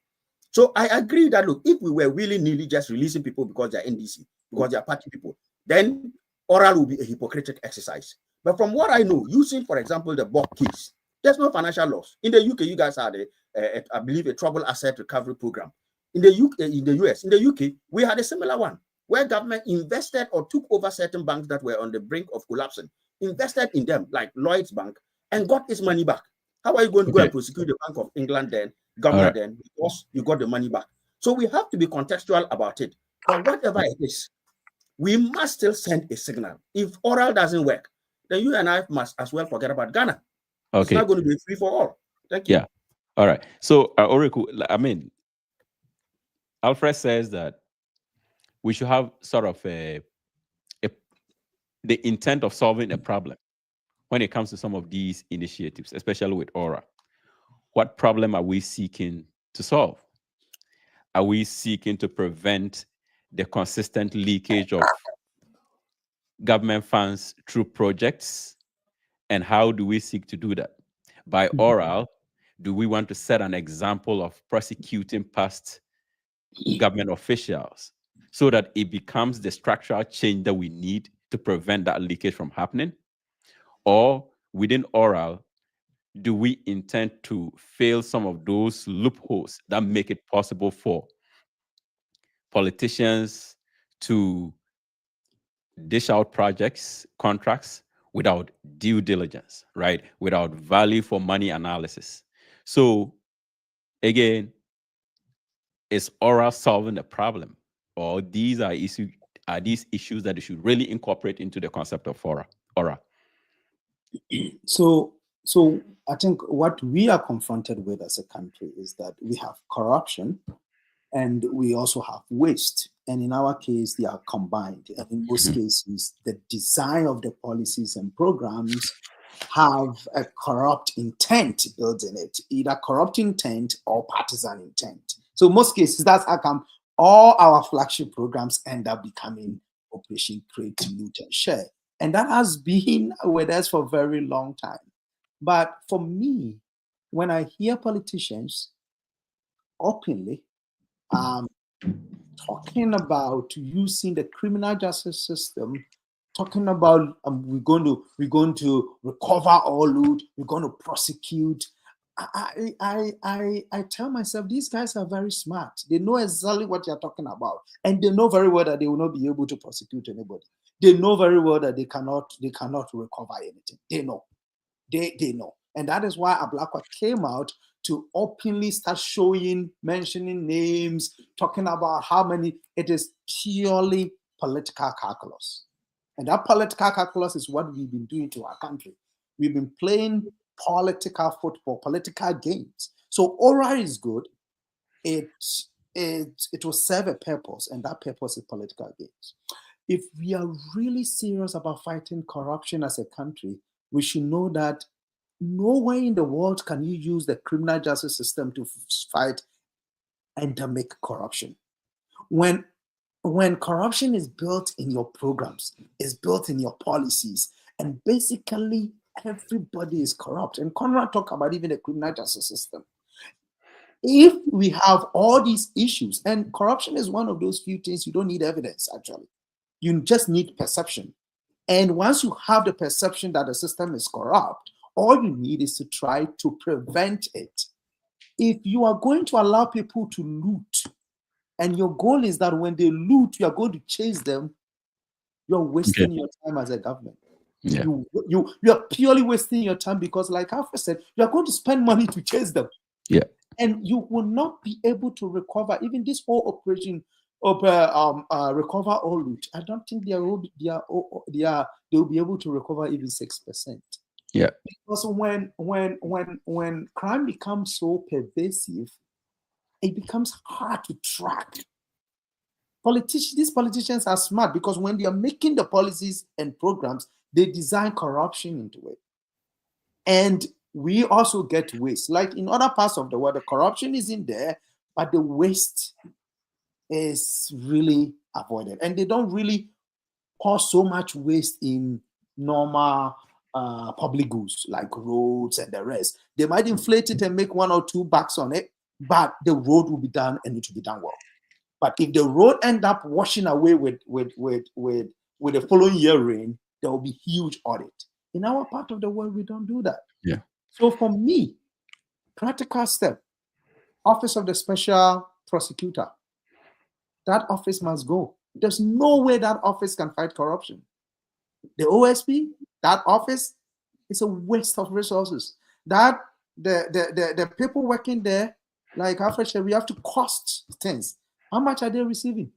So I agree that, look, if we were willy-nilly just releasing people because they're NDC, because they're party people, then oral will be a hypocritical exercise. But from what I know, using, for example, the Bob case, there's no financial loss. In the UK, you guys had, I believe, a trouble asset recovery program. In the US, in the UK, we had a similar one where government invested or took over certain banks that were on the brink of collapsing, invested in them, like Lloyd's Bank, and got its money back. How are you going to go and prosecute the Bank of England then, governor then, because you got the money back? So we have to be contextual about it. But whatever it is, we must still send a signal. If oral doesn't work, then you and I must as well forget about Ghana. It's not going to be free for all. Thank you. Yeah. All right. So, Oriku, I mean, Alfred says that we should have sort of the intent of solving a problem when it comes to some of these initiatives, especially with ORA. What problem are we seeking to solve? Are we seeking to prevent the consistent leakage of government funds through projects? And how do we seek to do that? By oral, do we want to set an example of prosecuting past government officials so that it becomes the structural change that we need to prevent that leakage from happening? Or within oral, do we intend to fill some of those loopholes that make it possible for politicians to dish out projects, contracts without due diligence, right? Without value for money analysis. So again, is oral solving the problem? Or these are these issues that you should really incorporate into the concept of oral? So I think what we are confronted with as a country is that we have corruption and we also have waste. And in our case, they are combined. And in most cases, the design of the policies and programs have a corrupt intent built in it, either corrupt intent or partisan intent. So in most cases, that's how come all our flagship programs end up becoming Operation Create, Loot, and Share. And that has been with us for a very long time. But for me, when I hear politicians openly talking about using the criminal justice system, talking about we're going to recover all loot, we're going to prosecute. I tell myself, these guys are very smart. They know exactly what you're talking about, and they know very well that they will not be able to prosecute anybody. They know very well that they cannot recover anything. They know. They know. And that is why Ablakwa came out to openly start mentioning names, talking about how many. It is purely political calculus. And that political calculus is what we've been doing to our country. We've been playing political football, political games. So ORA is good. It will serve a purpose, and that purpose is political games. If we are really serious about fighting corruption as a country, we should know that nowhere in the world can you use the criminal justice system to fight endemic corruption. When corruption is built in your programs, is built in your policies, and basically everybody is corrupt. And Conrad talked about even the criminal justice system. If we have all these issues, and corruption is one of those few things you don't need evidence, actually. You just need perception. And once you have the perception that the system is corrupt, all you need is to try to prevent it. If you are going to allow people to loot, and your goal is that when they loot, you are going to chase them, you're wasting your time as a government. Yeah. You are purely wasting your time because, like Alfred said, you are going to spend money to chase them. Yeah. And you will not be able to recover even this whole operation of recover all loot. I don't think they will be able to recover even 6%. Yeah. Because when crime becomes so pervasive, it becomes hard to track. These politicians are smart because when they are making the policies and programs, they design corruption into it. And we also get waste. Like in other parts of the world, the corruption is in there, but the waste is really avoided. And they don't really cause so much waste in normal public goods like roads and the rest. They might inflate it and make $1 or $2 on it, but the road will be done and it will be done well. But if the road end up washing away with the following year rain, there will be huge audit. In our part of the world, we don't do that. Yeah. So for me, practical step, Office of the Special Prosecutor, that office must go. There's no way that office can fight corruption. The OSP, that office, is a waste of resources. That the people working there, like Alfred said, we have to cost things. How much are they receiving?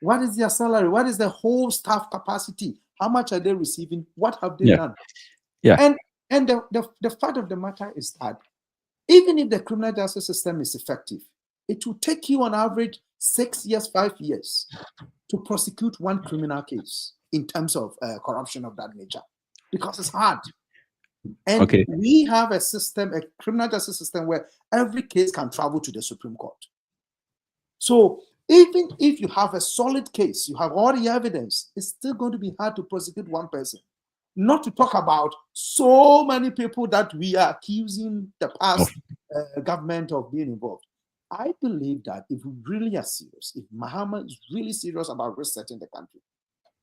What is their salary? What is the whole staff capacity? How much are they receiving? What have they done? Yeah. And the fact of the matter is that even if the criminal justice system is effective, it will take you on average 6 years, 5 years to prosecute one criminal case in terms of corruption of that nature, because it's hard. And we have a system, a criminal justice system, where every case can travel to the Supreme Court. So even if you have a solid case, you have all the evidence, it's still going to be hard to prosecute one person. Not to talk about so many people that we are accusing the past government of being involved. I believe that if we really are serious, if Mahama is really serious about resetting the country,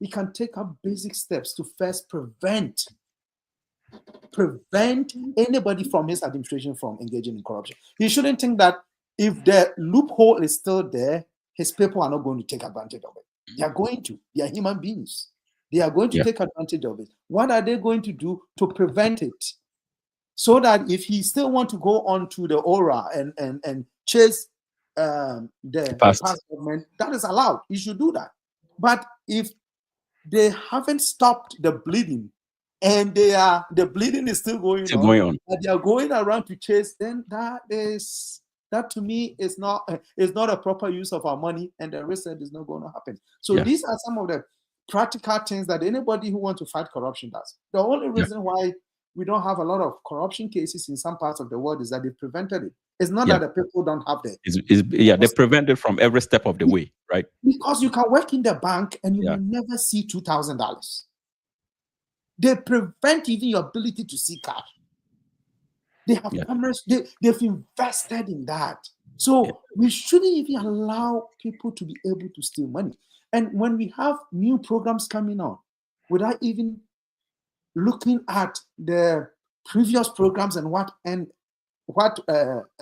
we can take up basic steps to first prevent anybody from his administration from engaging in corruption. He shouldn't think that if the loophole is still there, his people are not going to take advantage of it. They are going to. They are human beings. They are going to take advantage of it. What are they going to do to prevent it? So that if he still want to go on to the aura and chase the past government, that is allowed. He should do that. But if they haven't stopped the bleeding and the bleeding is still going on, and they are going around to chase, then that to me is not a proper use of our money, and the reset is not going to happen. So these are some of the practical things that anybody who wants to fight corruption does. The only reason why we don't have a lot of corruption cases in some parts of the world is that they prevented it. It's not that the people don't have the... they prevent it from every step of the way, right? Because you can work in the bank and you will never see $2,000. They prevent even your ability to see cash. They have cameras, they've invested in that. So we shouldn't even allow people to be able to steal money. And when we have new programs coming on, without even looking at the previous programs and what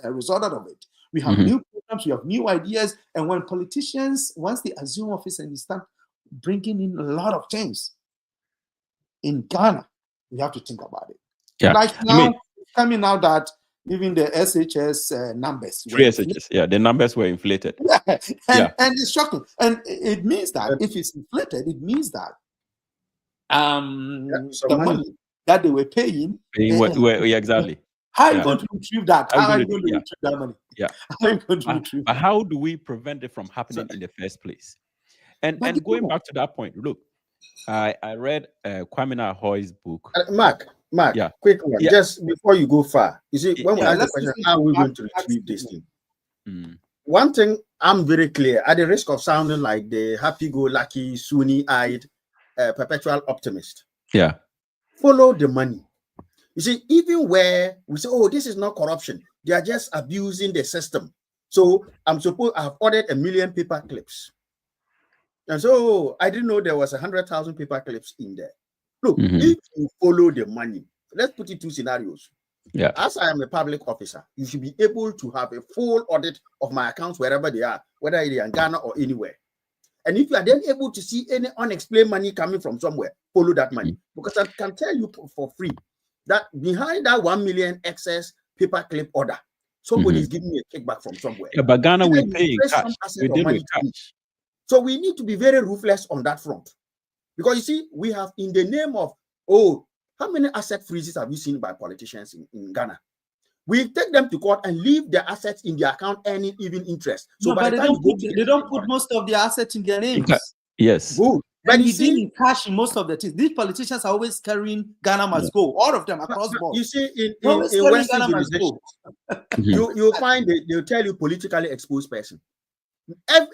resulted of it, we have new programs, we have new ideas, and when politicians, once they assume office and they start bringing in a lot of things in Ghana, we have to think about it. Yeah, like now, coming out that even the SHS numbers. SHS, the numbers were inflated. And it's shocking. And it means that if it's inflated, it means that the money that they were paying. Exactly. How are you going to retrieve that? How are you going to retrieve that money? Yeah. How are you going to retrieve but how do we prevent it from happening in the first place? And going back to that point, look, I read Kwame Nkrumah's book. Mark, quick one. Just before you go far, you see, when we ask the question, how are we going to retrieve this thing? One thing I'm very clear, at the risk of sounding like the happy-go-lucky, Sunni-eyed, perpetual optimist. Yeah. Follow the money. You see, even where we say, oh, this is not corruption, they are just abusing the system. So I'm supposed I have ordered 1 million paper clips. And so I didn't know there was 100,000 paper clips in there. Look, if you follow the money, let's put it 2 scenarios. Yeah. As I am a public officer, you should be able to have a full audit of my accounts wherever they are, whether they are in Ghana or anywhere. And if you are then able to see any unexplained money coming from somewhere, follow that money. Because I can tell you for free that behind that 1 million excess paper clip order, somebody is giving me a kickback from somewhere. Yeah, but Ghana, we pay in cash. We deal with cash. So we need to be very ruthless on that front. Because you see, we have in the name of, how many asset freezes have you seen by politicians in Ghana? We take them to court and leave their assets in their account earning even interest. So but they don't put most of their assets in their names. Yes. Good. But you deal in cash in most of the things. These politicians are always carrying Ghana must go. All of them across the board. You see, in Western jurisdictions, you find they'll tell you politically exposed person.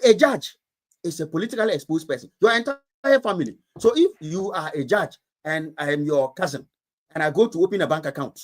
A judge is a politically exposed person. Your entire family. So if you are a judge and I am your cousin, and I go to open a bank account,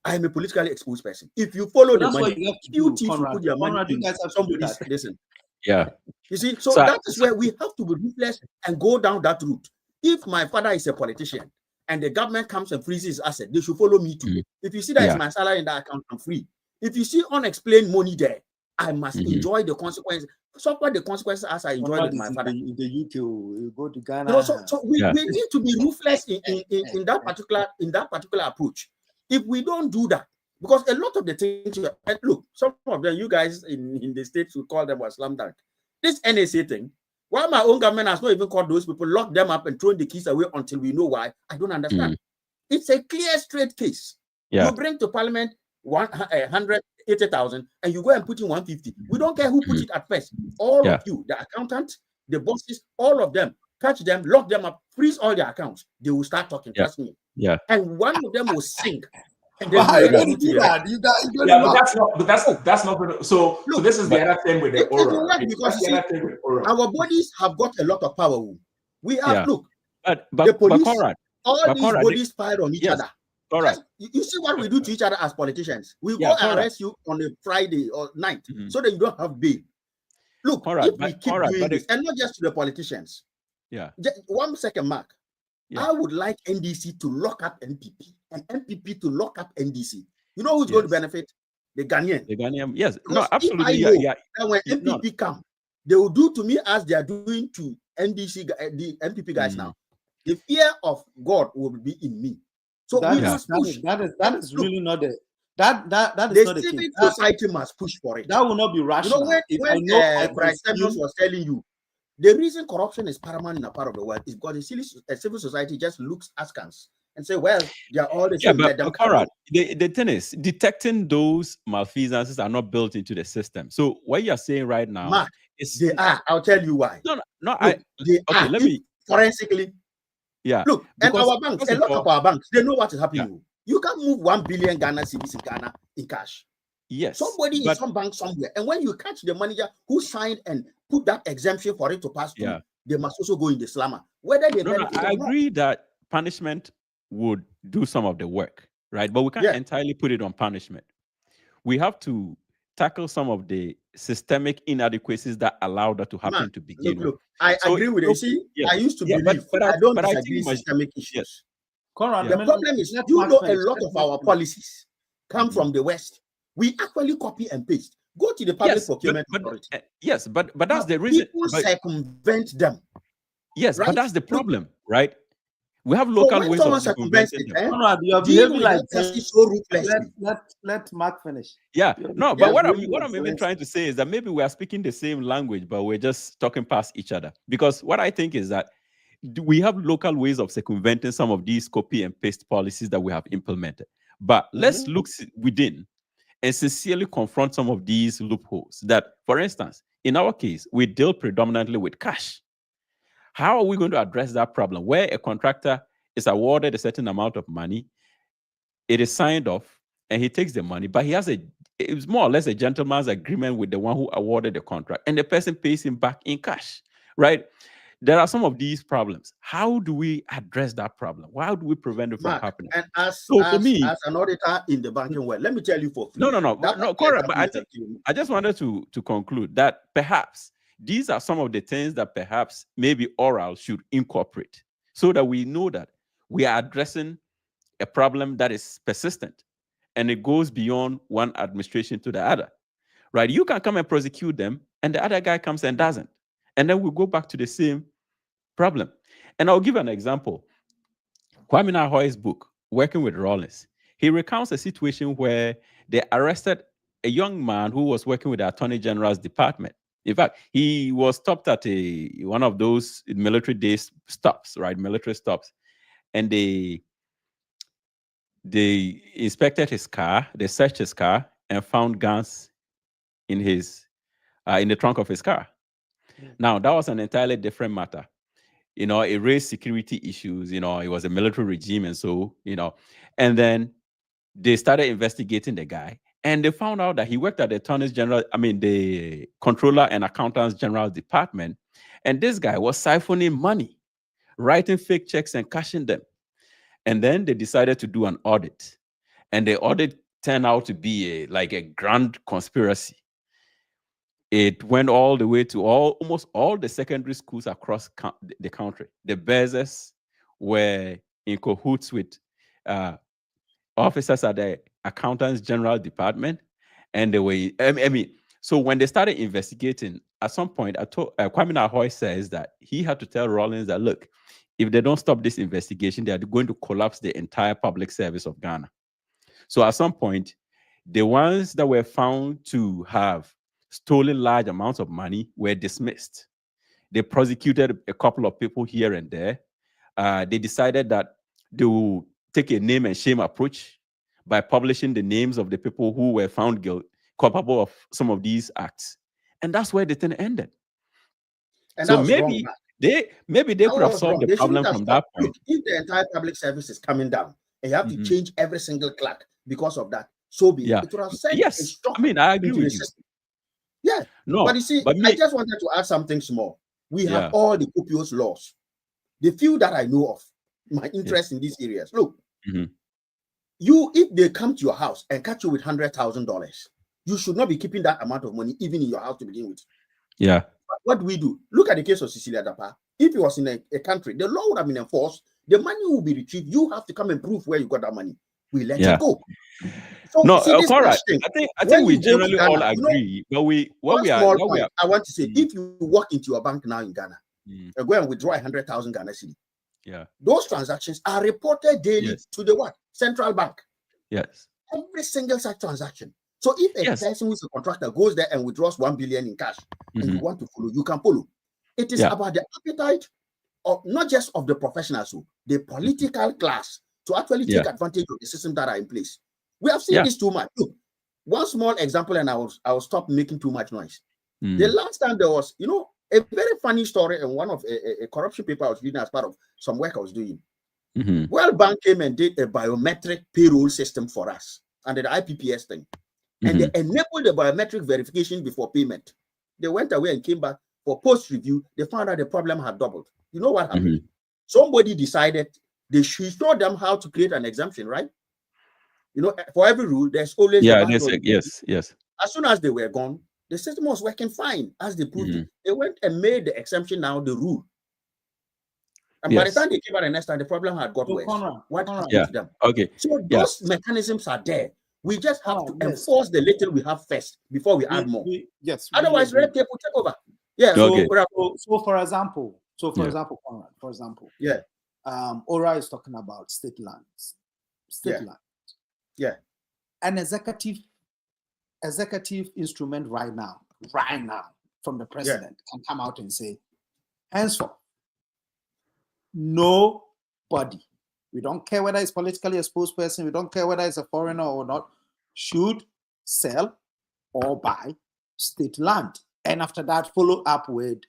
I am a politically exposed person. If you follow the that's money, what you have to few do, thieves will Conrad. put their money Conrad, you in guys have to do somebody's that. listen. Yeah. You see, so So that is where we have to be ruthless and go down that route. If my father is a politician and the government comes and freezes his asset, they should follow me too. Mhm. If you see that Yeah. is my salary in that account, I'm free. If you see unexplained money there, I must Mhm. enjoy the consequences. Suffer the consequences as I enjoy Conrad with my is father. in the UK. You go to Ghana. You know, so we Yeah. need to be ruthless in that particular approach. If we don't do that, because a lot of the things, look, some of them, you guys in the States will call them a slam dunk. This NSA thing, why my own government has not even called those people, locked them up and thrown the keys away until we know why, I don't understand. It's a clear, straight case. Yeah. You bring to Parliament 180,000 and you go and put in 150. We don't care who puts it at first. All Yeah. of you, the accountant, the bosses, all of them, catch them, lock them up, freeze all their accounts. They will start talking, Yeah. trust me. Yeah. And one of them will sink. And But then how we are you get going to into do the that? You got Yeah, to but that's not. But that's not going to. So Look, this is the but- other thing with the it will aura. work Right? because That's you the see, other thing with aura. our bodies have got a lot of power. We have, Yeah. look, But the police, Conrad, all but these Conrad, bodies fire on each yes, other. Conrad. You see what we do to each other as politicians. We Yeah, go and Conrad. arrest you on a Friday or night Mhm. so that you don't have bail. Look, Conrad, if we but- keep Conrad, doing but this, it- and not just to the politicians. Yeah. 1 second, Mark. Yeah. I would like NDC to lock up NPP and NPP to lock up NDC. You know who's going to Yes. benefit? The Ghanaian. The Ghanaian, yes, Because no, absolutely, if I know yeah. that when No. NPP come, they will do to me as they are doing to NDC, the NPP guys now. The fear of God will be in me. So we must push. that is really not the that is The not the civic case. society must push for it. That will not be You rational. know, if when I know I Brian consume, Samuels was telling you, the reason corruption is paramount in a part of the world is because the civil society just looks askance and say, well, they are all the Yeah, same. Let but them Conrad, the thing is, detecting those malfeasances are not built into the system. So what you are saying right now Mark, is they are. I'll tell you why. no. Look, they okay, are. let me. Forensically. Yeah. Look, and because- our banks, first a of lot all- of our banks, they know what is happening. You can't move 1 billion Ghana cedis in Ghana in cash. Yes. Somebody in some bank somewhere, and when you catch the manager who signed and put that exemption for it to pass through, they must also go in the slammer. Whether they benefit I or not. agree that punishment would do some of the work, right? But we can't entirely put it on punishment. We have to tackle some of the systemic inadequacies that allow that to happen to begin with. Look, I agree with you. You see, I used to believe, but I don't disagree with systemic issues. Conrad, the problem is, you know, a lot of our policies come from the West. We actually copy and paste. Go to the public procurement authority. Yes, but that's the reason. People circumvent them. Yes, right? but that's the problem, right? We have So local when ways someone of circumvents circumventing it, them. Conrad, you are deal behaving with like that person so ruthlessly. let Mark finish. Yeah, no, but what I'm even Zelensky. trying to say is that maybe we are speaking the same language, but we're just talking past each other. Because what I think is that we have local ways of circumventing some of these copy and paste policies that we have implemented. But let's look within and sincerely confront some of these loopholes. That, for instance, in our case, we deal predominantly with cash. How are we going to address that problem where a contractor is awarded a certain amount of money, it is signed off, and he takes the money, but it's more or less a gentleman's agreement with the one who awarded the contract, and the person pays him back in cash, right? There are some of these problems. How do we address that problem? How do we prevent it from happening? And as an auditor in the banking world, let me tell you for free. No, correct. But I just wanted to conclude that perhaps these are some of the things that perhaps maybe oral should incorporate so that we know that we are addressing a problem that is persistent and it goes beyond one administration to the other, right? You can come and prosecute them and the other guy comes and doesn't. And then we go back to the same problem. And I'll give an example. Kwame Nkrumah's book, Working with Rawlings, he recounts a situation where they arrested a young man who was working with the Attorney General's department. In fact, he was stopped at one of those military days stops, right? Military stops. And they inspected his car, they searched his car and found guns in the trunk of his car. Now, that was an entirely different matter. It raised security issues, it was a military regime and so, and then they started investigating the guy and they found out that he worked at the Controller and Accountants General Department. And this guy was siphoning money, writing fake checks and cashing them. And then they decided to do an audit. And the audit turned out to be like a grand conspiracy. It went all the way to almost all the secondary schools across the country. The Bezos were in cahoots with officers at the Accountants General Department. And they were, so when they started investigating, at some point, Kwame Nahoy says that he had to tell Rawlings that, look, if they don't stop this investigation, they are going to collapse the entire public service of Ghana. So at some point, the ones that were found to have stolen large amounts of money were dismissed. They prosecuted a couple of people here and there. They decided that they will take a name and shame approach by publishing the names of the people who were found culpable of some of these acts. And that's where the thing ended. And so maybe they could have solved the problem from that point. Look, if the entire public service is coming down and you have to change every single clerk because of that, so be it. It would have sent a shock. I mean, I agree with you. System. Yeah. No, but you see, I just wanted to add something small. We have all the copious laws. The few that I know of, my interest in these areas. Look, if they come to your house and catch you with $100,000, you should not be keeping that amount of money even in your house to begin with. Yeah. But what do we do? Look at the case of Cecilia Dapa. If it was in a country, the law would have been enforced. The money will be retrieved. You have to come and prove where you got that money. We let it go. So, no, see, all right. I think we generally all agree. But I want to say, if you walk into your bank now in Ghana and go and withdraw 100,000 Ghana cedi, those transactions are reported daily to the what? Central Bank. Yes. Every single such transaction. So if a person who's a contractor goes there and withdraws 1 billion in cash and you want to follow, you can follow. It is about the appetite of not just of the professionals, the political class to actually take advantage of the system that are in place. We have seen this too much. Look, one small example, and I will stop making too much noise. The last time there was, a very funny story in one of a corruption paper I was reading as part of some work I was doing. World Bank came and did a biometric payroll system for us under the IPPS thing. And they enabled the biometric verification before payment. They went away and came back for post-review. They found out the problem had doubled. You know what happened? Somebody decided they should show them how to create an exemption, right? For every rule, there's always yes. As soon as they were gone, the system was working fine as they proved it. They went and made the exemption now the rule. And by the time they came out the next time, the problem had got worse. What happened to them? Okay. So those mechanisms are there. We just have to enforce the little we have first before we add more. Otherwise, red tape will take over. Yeah. So for example, Conrad, Ora is talking about state lands. Land. Yeah. An executive instrument right now, from the president can come out and say, henceforth, nobody, we don't care whether it's politically exposed person, we don't care whether it's a foreigner or not, should sell or buy state land. And after that, follow up with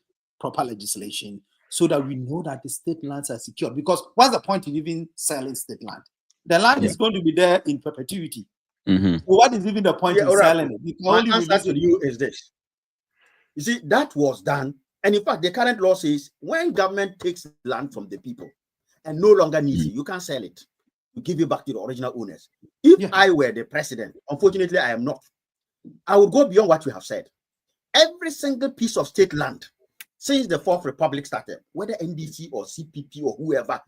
proper legislation so that we know that the state lands are secure. Because what's the point in even selling state land? The land is going to be there in perpetuity. So what is even the point in selling it? My answer to you is this. You see, that was done. And in fact, the current law says when government takes land from the people and no longer needs it, you can't sell it. You give it back to the original owners. If I were the president, unfortunately, I am not, I would go beyond what you have said. Every single piece of state land since the Fourth Republic started, whether NDC or CPP or whoever,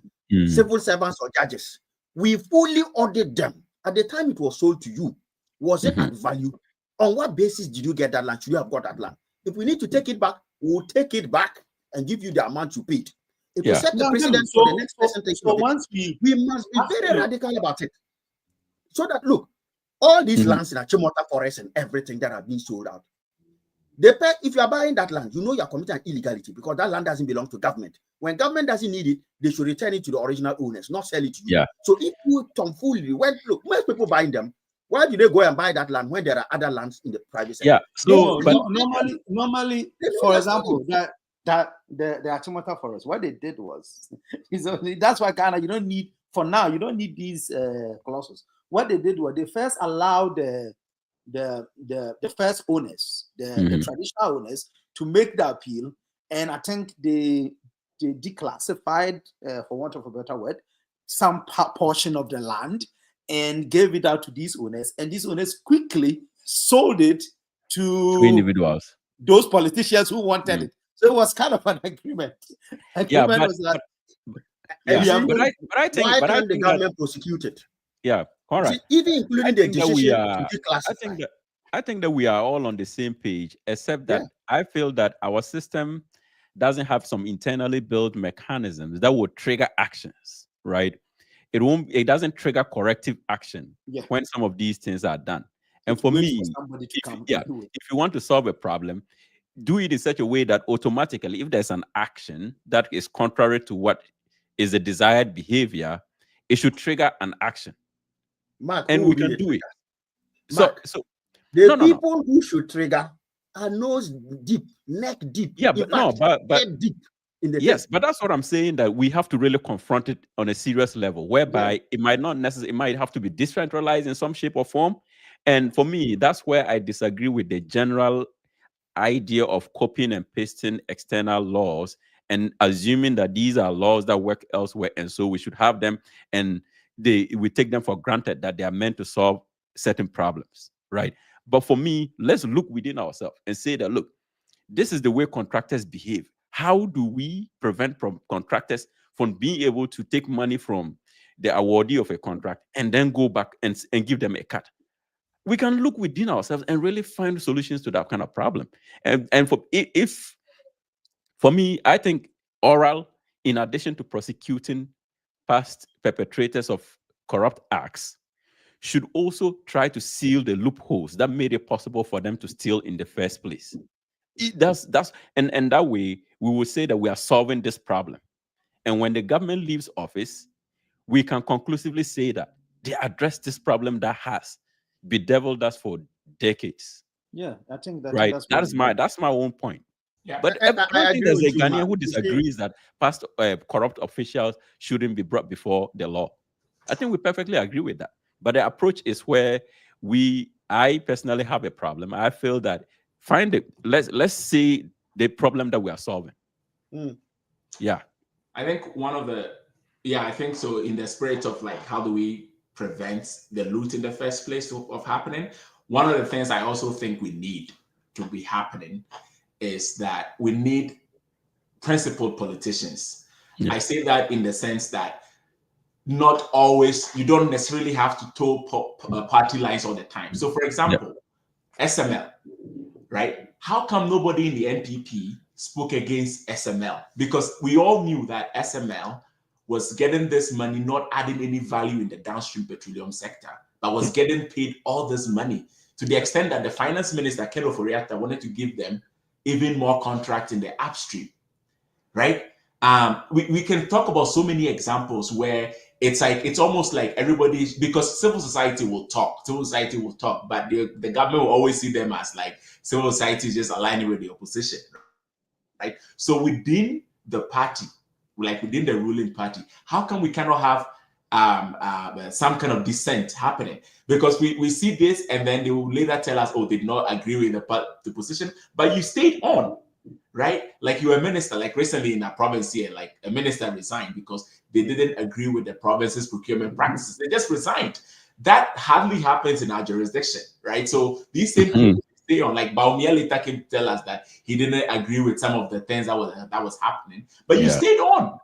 civil servants or judges, we fully audit them. At the time it was sold to you, was it at value? On what basis did you get that land? Should you have got that land? If we need to take it back, we'll take it back and give you the amount you paid. If we set the precedent for the next person we must be very radical about it. So that, look, all these lands in Achimota Forest and everything that have been sold out, if you are buying that land, you know you are committing an illegality because that land doesn't belong to government. When government doesn't need it, they should return it to the original owners, not sell it to you. So if you tomfoolery, look, most people buying them, why do they go and buy that land when there are other lands in the private sector? So normally, for example, the Achimota Forest, what they did was, that's why Ghana, you don't need these clauses. What they did was they first allowed the first owners, the traditional owners, to make the appeal, and I think they declassified, for want of a better word, some portion of the land and gave it out to these owners, and these owners quickly sold it to individuals, those politicians who wanted it. So it was kind of an agreement. Yeah, Was that yeah, see, but I think, why but I can't the think that, government prosecute it? yeah, all You right. see, even including the think that decision we to are. declassify. I think that we are all on the same page, except that I feel that our system doesn't have some internally built mechanisms that would trigger actions, right? It doesn't trigger corrective action when some of these things are done. And for me, if you want to solve a problem, do it in such a way that automatically, if there's an action that is contrary to what is the desired behavior, it should trigger an action. Mark, and we can do it. Mark, so the people who should trigger are nose deep, neck deep. Yeah, but head deep in the yes, but that's what I'm saying, that we have to really confront it on a serious level, whereby it might not necessarily, it might have to be decentralized in some shape or form. And for me, that's where I disagree with the general idea of copying and pasting external laws and assuming that these are laws that work elsewhere, and so we should have them, and we take them for granted that they are meant to solve certain problems, right? But for me, let's look within ourselves and say that, look, this is the way contractors behave. How do we prevent contractors from being able to take money from the awardee of a contract and then go back and give them a cut? We can look within ourselves and really find solutions to that kind of problem. And for me, I think oral, in addition to prosecuting past perpetrators of corrupt acts, should also try to seal the loopholes that made it possible for them to steal in the first place. And that way we will say that we are solving this problem. And when the government leaves office, we can conclusively say that they addressed this problem that has bedeviled us for decades. Yeah, I think that right. That's my own point. Yeah, but I don't think there's a Ghanaian who disagrees that past corrupt officials shouldn't be brought before the law. I think we perfectly agree with that. But the approach is where I personally have a problem. I feel that let's see the problem that we are solving. Yeah. I think I think so, in the spirit of like, how do we prevent the loot in the first place of happening? One of the things I also think we need to be happening is that we need principled politicians. Yeah. I say that in the sense that not always, you don't necessarily have to toe party lines all the time. So for example, SML, right? How come nobody in the NPP spoke against SML? Because we all knew that SML was getting this money, not adding any value in the downstream petroleum sector, but was getting paid all this money to the extent that the finance minister, Ken Ofori-Atta, wanted to give them even more contract in the upstream, right? We can talk about so many examples where it's almost like everybody, because civil society will talk, but the government will always see them as like civil society is just aligning with the opposition, right? So within the party, like within the ruling party, how come we cannot have some kind of dissent happening? Because we see this and then they will later tell us, oh, they did not agree with the position, but you stayed on, right? Like you were a minister, like recently in a province here, like a minister resigned because they didn't agree with the province's procurement practices. They just resigned. That hardly happens in our jurisdiction, right? So these same people stay on. Like Baumia later came to tell us that he didn't agree with some of the things that was happening, but you stayed on,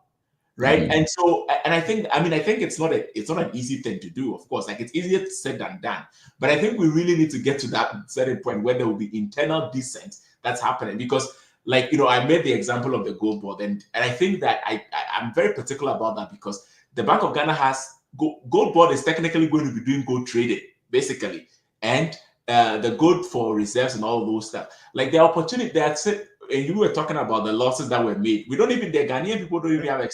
right? And so, and I think it's not an easy thing to do, of course. Like it's easier said than done, but I think we really need to get to that certain point where there will be internal dissent that's happening. Because, like, I made the example of the gold board, and I think that I'm very particular about that, because the Bank of Ghana has gold board is technically going to be doing gold trading, basically, and the gold for reserves and all those stuff. Like the opportunity that's it. And you were talking about the losses that were made. The Ghanaian people don't even have an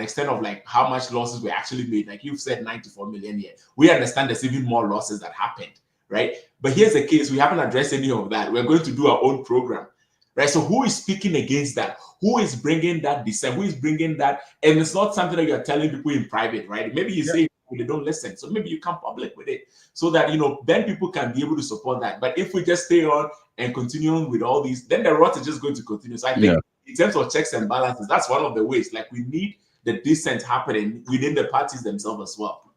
extent of like how much losses were actually made. Like you've said, 94 million here. We understand there's even more losses that happened, right? But here's the case: we haven't addressed any of that. We're going to do our own program, right? So who is speaking against that? Who is bringing that dissent? Who is bringing that? And it's not something that you're telling people in private, right? Maybe you say they don't listen, so maybe you come public with it, so that then people can be able to support that. But if we just stay on and continue on with all these, then the rot is just going to continue. So I think in terms of checks and balances, that's one of the ways. Like we need the dissent happening within the parties themselves as well.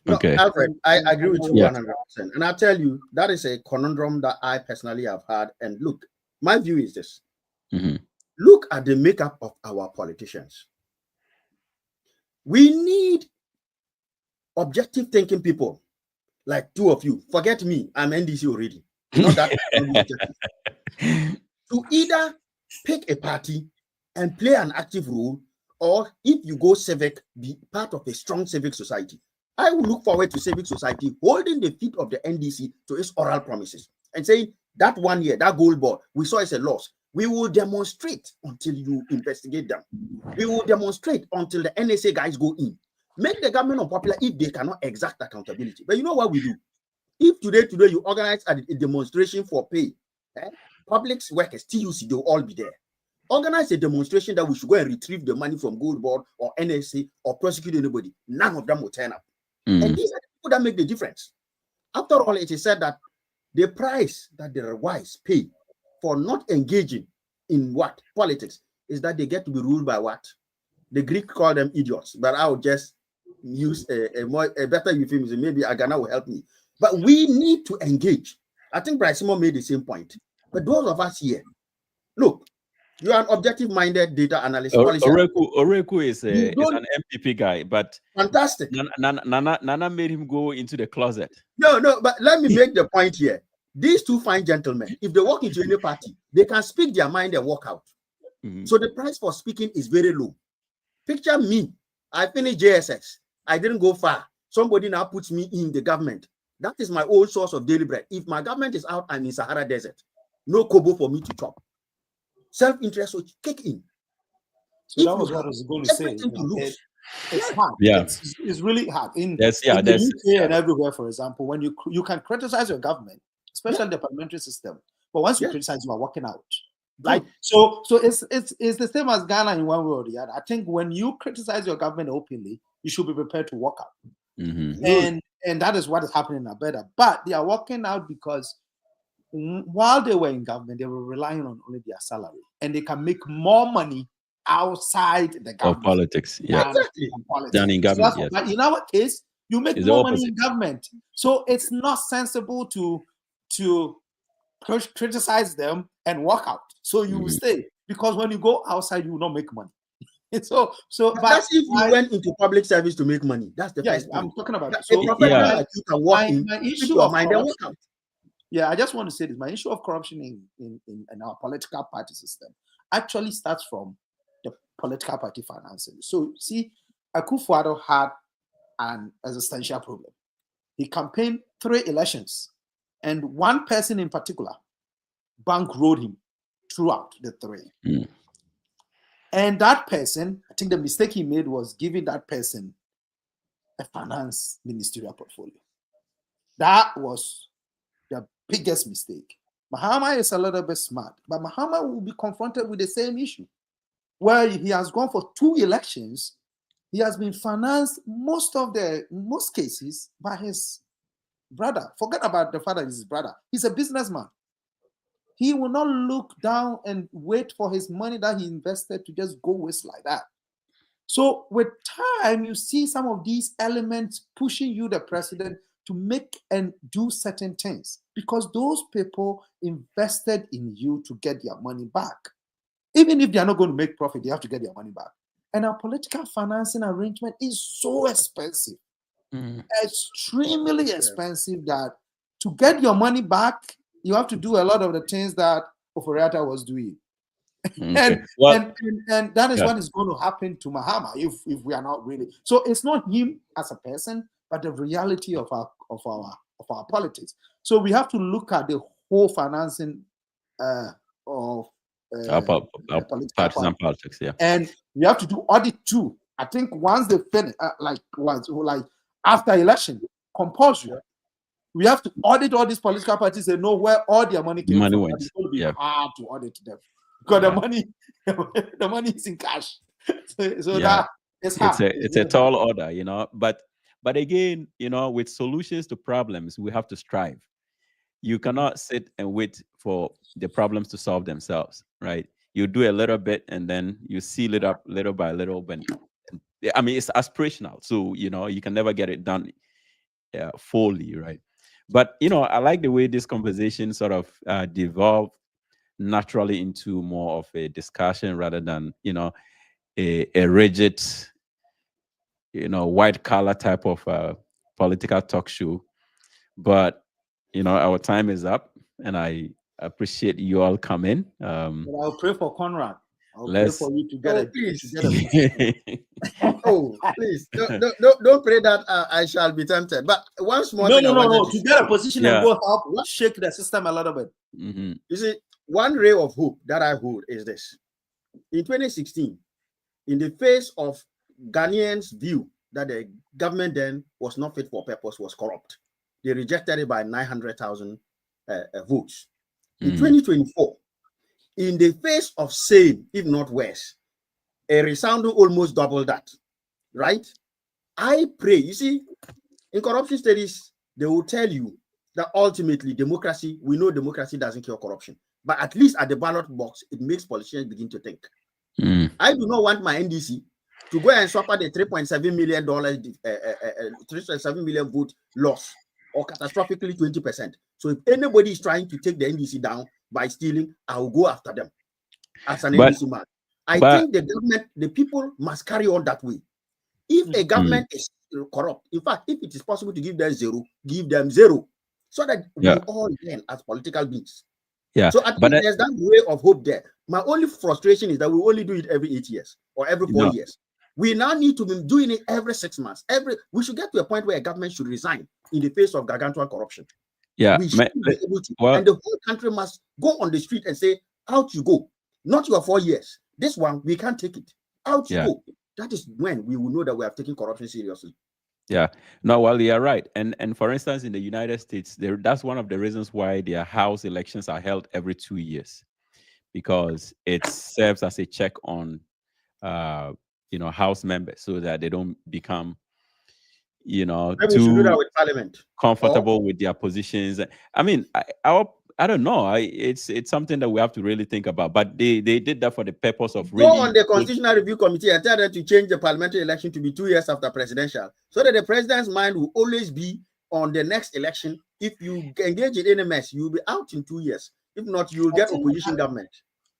No, Okay. Alfred, I agree with you Yeah. 100%. And I tell you, that is a conundrum that I personally have had. And look, my view is this. Mhm. Look at the makeup of our politicians. We need objective thinking people like two of you. Forget me, I'm NDC already. Not that to either pick a party and play an active role, or if you go civic, be part of a strong civic society. I will look forward to civic society holding the feet of the NDC to its oral promises and saying that 1 year, that gold ball, we saw as a loss. We will demonstrate until you investigate them. We will demonstrate until the NSA guys go in. Make the government unpopular if they cannot exact accountability. But you know what we do? If today you organize a demonstration for pay, public workers, TUC, they'll all be there. Organize a demonstration that we should go and retrieve the money from Gold Board or NSA or prosecute anybody. None of them will turn up. And these are the people that make the difference. After all, it is said that the price that the wise pay for not engaging in what? Politics is that they get to be ruled by what? The Greek called them idiots, but I would just use a better euphemism. Maybe Agana will help me. But we need to engage. I think Bryce Simon made the same point. But those of us here, look, you are an objective-minded data analyst. Oreku is an MPP guy, but fantastic. Nana made him go into the closet. No, but let me make the point here. These two fine gentlemen, if they walk into any party, they can speak their mind and walk out. So the price for speaking is very low. Picture me. I finished JSS. I didn't go far. Somebody now puts me in the government. That is my own source of daily bread. If my government is out, I'm in Sahara Desert. No kobo for me to chop. Self-interest will kick in. So that was what I was going to say. It's hard. Yeah. It's really hard. In the UK and everywhere, for example, when you can criticize your government, especially the parliamentary system, but once you criticize, you are walking out. Like so it's the same as Ghana in one way or the other. I think when you criticize your government openly, you should be prepared to walk out. And that is what is happening in Alberta. But they are walking out because while they were in government, they were relying on only their salary, and they can make more money outside the government of politics, than in government. So but in our case, you make more money in government, so it's not sensible to criticize them and walk out. So you will stay, because when you go outside, you will not make money. So but that's if you went into public service to make money. That's the first I'm talking about. So you can walk in, my issue of mind and walk out. Yeah, I just want to say this. My issue of corruption in our political party system actually starts from the political party financing. So, see, Akufo-Addo had an existential problem. He campaigned 3 elections, and one person in particular bankrolled him throughout the 3. And that person, I think the mistake he made was giving that person a finance ministerial portfolio. That was the biggest mistake. Mahama is a little bit smart, but Mahama will be confronted with the same issue, where he has gone for 2 elections. He has been financed most cases by his brother. Forget about the fact that he's his brother. He's a businessman. He will not look down and wait for his money that he invested to just go waste like that. So with time, you see some of these elements pushing you, the president, to make and do certain things, because those people invested in you to get their money back. Even if they are not going to make profit, they have to get their money back. And our political financing arrangement is so expensive, extremely expensive, that to get your money back, you have to do a lot of the things that Oforiatta was doing. And that is what is going to happen to Mahama if we are not really. So it's not him as a person, but the reality of our politics. So we have to look at the whole financing of partisan politics, and we have to do audit too. I think once they finish, like after election, compulsory, we have to audit all these political parties and know where all their money came from. Went. It's going to be hard to audit them because the money is in cash. So that it's hard. It's a tall order, But again, with solutions to problems, we have to strive. You cannot sit and wait for the problems to solve themselves, right? You do a little bit, and then you seal it up little by little, and I mean, it's aspirational, so you can never get it done fully, right? But I like the way this conversation sort of devolved naturally into more of a discussion rather than a rigid white collar type of political talk show. But our time is up, and I appreciate you all coming. But I'll pray for Conrad. I'll pray Let's. for you to get please. a position. Oh, please don't pray that I shall be tempted. But one small thing. No. To get a position Yeah. and go help shake the system a little bit. Mhm. You see, one ray of hope that I hold is this: in 2016, in the face of Ghanaians' view that the government then was not fit for purpose, was corrupt, they rejected it by 900,000 votes. In 2024, in the face of same, if not worse, a resounding almost double that, right? I pray, you see, in corruption studies, they will tell you that ultimately democracy, we know democracy doesn't cure corruption, but at least at the ballot box, it makes politicians begin to think. I do not want my NDC to go and suffer the $3.7 million, 3.7 million vote loss, or catastrophically 20%. So if anybody is trying to take the NDC down by stealing, I will go after them as an NDC man. I think the government, the people must carry on that way. If a government is corrupt, in fact, if it is possible to give them zero, give them zero, so that we all learn as political beings. Yeah. So I think there's that way of hope there. My only frustration is that we only do it every 8 years or every 4 years. We now need to be doing it every 6 months. We should get to a point where a government should resign in the face of gargantuan corruption. Yeah. We should be able to. And the whole country must go on the street and say, out you go. Not your 4 years. This one, we can't take it. Out you go. That is when we will know that we have taken corruption seriously. Yeah. No, well, you're right. And for instance, in the United States, that's one of the reasons why their House elections are held every 2 years, because it serves as a check on House members so that they don't become too do that with Parliament. Comfortable with their positions. I mean, I don't know. It's something that we have to really think about. But they did that for the purpose of go on the Constitutional Review Committee and tell them to change the parliamentary election to be 2 years after presidential, so that the president's mind will always be on the next election. If you engage in any mess, you'll be out in 2 years. If not, you'll get opposition government.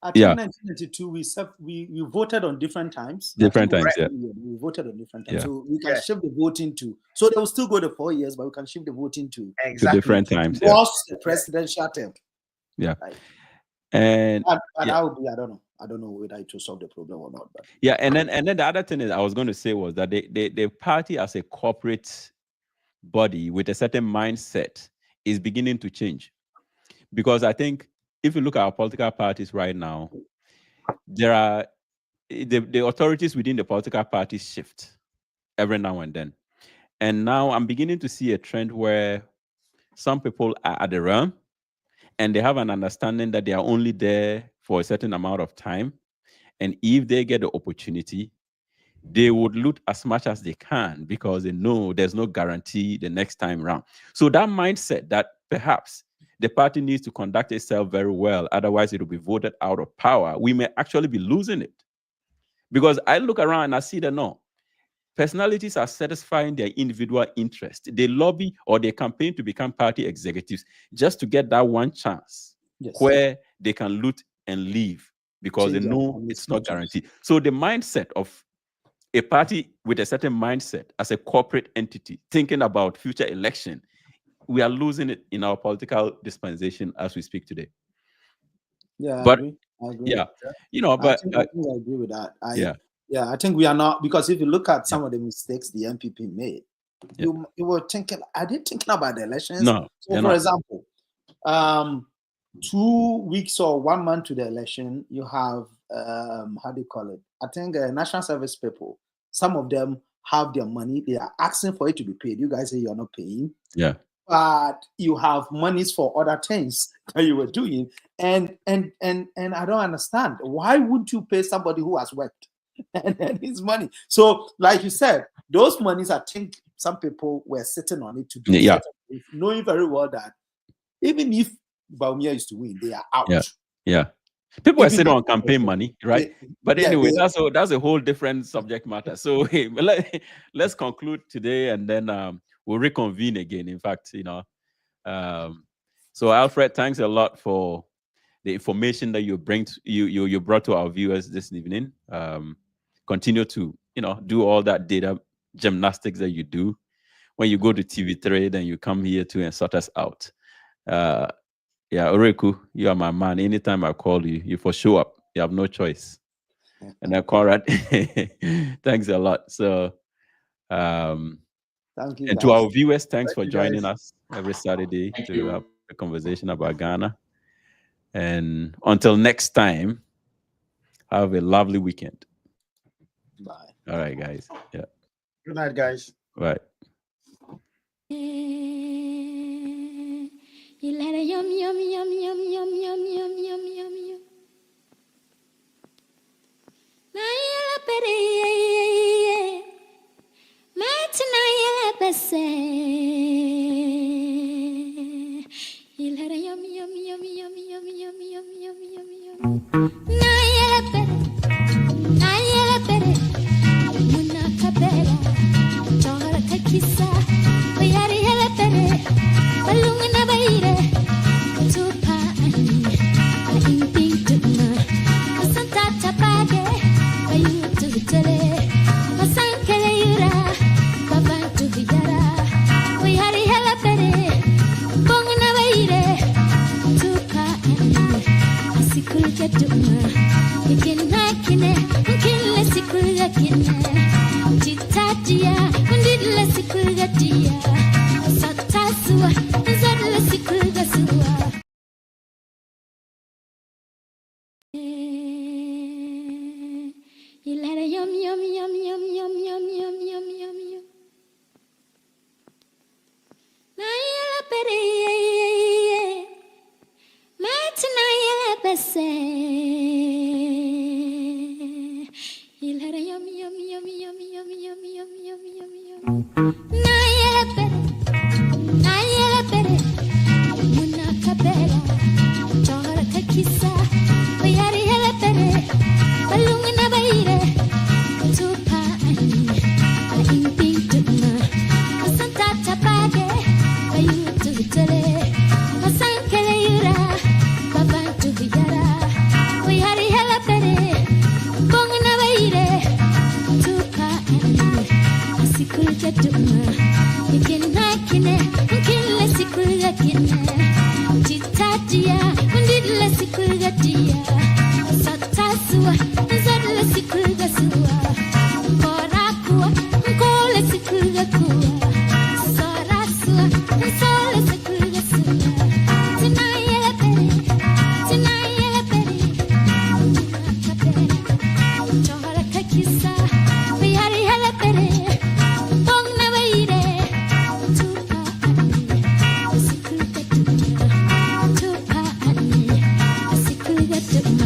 I think 1992 we voted on different times. We voted on different times, so we can shift the voting to. So they will still go to 4 years, but we can shift the voting to different times. Plus the presidential term. Yeah, right. And that would be I don't know whether it will solve the problem or not. But and then the other thing is I was going to say was that the party as a corporate body with a certain mindset is beginning to change, because I think, if you look at our political parties right now, there are the authorities within the political parties shift every now and then. And now I'm beginning to see a trend where some people are at the realm and they have an understanding that they are only there for a certain amount of time. And if they get the opportunity, they would loot as much as they can, because they know there's no guarantee the next time around. So that mindset that perhaps the party needs to conduct itself very well, otherwise it will be voted out of power, we may actually be losing it. Because I look around and I see that no, personalities are satisfying their individual interest. They lobby or they campaign to become party executives just to get that one chance where they can loot and leave, because they know it's not guaranteed. So the mindset of a party with a certain mindset as a corporate entity thinking about future election, we are losing it in our political dispensation as we speak today. Yeah, but I agree. Yeah, but I agree with that. I think we are not, because if you look at some of the mistakes the MPP made, you were thinking, are they thinking about the elections? No. So, for example, 2 weeks or 1 month to the election, you have how do you call it? I think national service people. Some of them have their money; they are asking for it to be paid. You guys say you're not paying. Yeah. But you have monies for other things that you were doing, and I don't understand, why would you pay somebody who has worked and his money? So, like you said, those monies, I think some people were sitting on it to do knowing very well that even if Baumia is to win, they are out. Yeah. People are If it sitting on is campaign also- money, right? they- But yeah, anyway, they- that's a whole different subject matter. So hey, let's conclude today, and then we'll reconvene again. In fact, so Alfred, thanks a lot for the information that you you brought to our viewers this evening. Continue to do all that data gymnastics that you do. When you go to TV3, then you come here too and sort us out. Yeah, Oreku, you are my man. Anytime I call you, you for show up. You have no choice. And then Conrad, thanks a lot. So, Thank you, and guys. to our viewers, thanks for you, joining guys. us every Saturday Thank to you. have a conversation about Ghana. And until next time, have a lovely weekend. Bye. All right, guys. Yeah. Good night, guys. Right. You let it yum yum yum yum yum yum yum yum yum yum. Nayela pere Matinayela bese. You let it yum yum yum yum yum yum yum yum yum yum. Nayela pere Muna kapera Chora kakisa Bayari hele pere Balungana baire Tupa ani Aimping tuma Masanta tapage Bayu tugutele Masankele yura Babantu biyara Bayari hele pere Bongana baire Tupa ani Asikulga tuma Ikina kine Nkile sikulga kine Titatia Undidle sikulga tia Satasua Nzadle sikulga suwa Ilere yum yum yum yum yum yum yum yum yum yum Nayela pere Matinayela bese Ilere yum yum yum yum yum yum yum yum yum yum Nayela pere Muna kapera Chora kakisa Bayari hele pere Balungana baire Tupa ani Aimping tuma Masanta tapage Bayu tugutele Masankele yura Babantu biyara Bayari hele pere Bongana baire Tupa ani Asikulga tuma Ikina kine Nkile sikulga kine Titatia Undidle sikulga tia Satasua Nzadle sikulga suwa Korakua Nkole sikulga kuwa Sarasua Nsole sikulga suwa Tinayela pere Nakapere Chora kakisa Bayari hele pere Bongna baire Tupa ani Asikulga tuwa Tupa ani Asikulga tuwa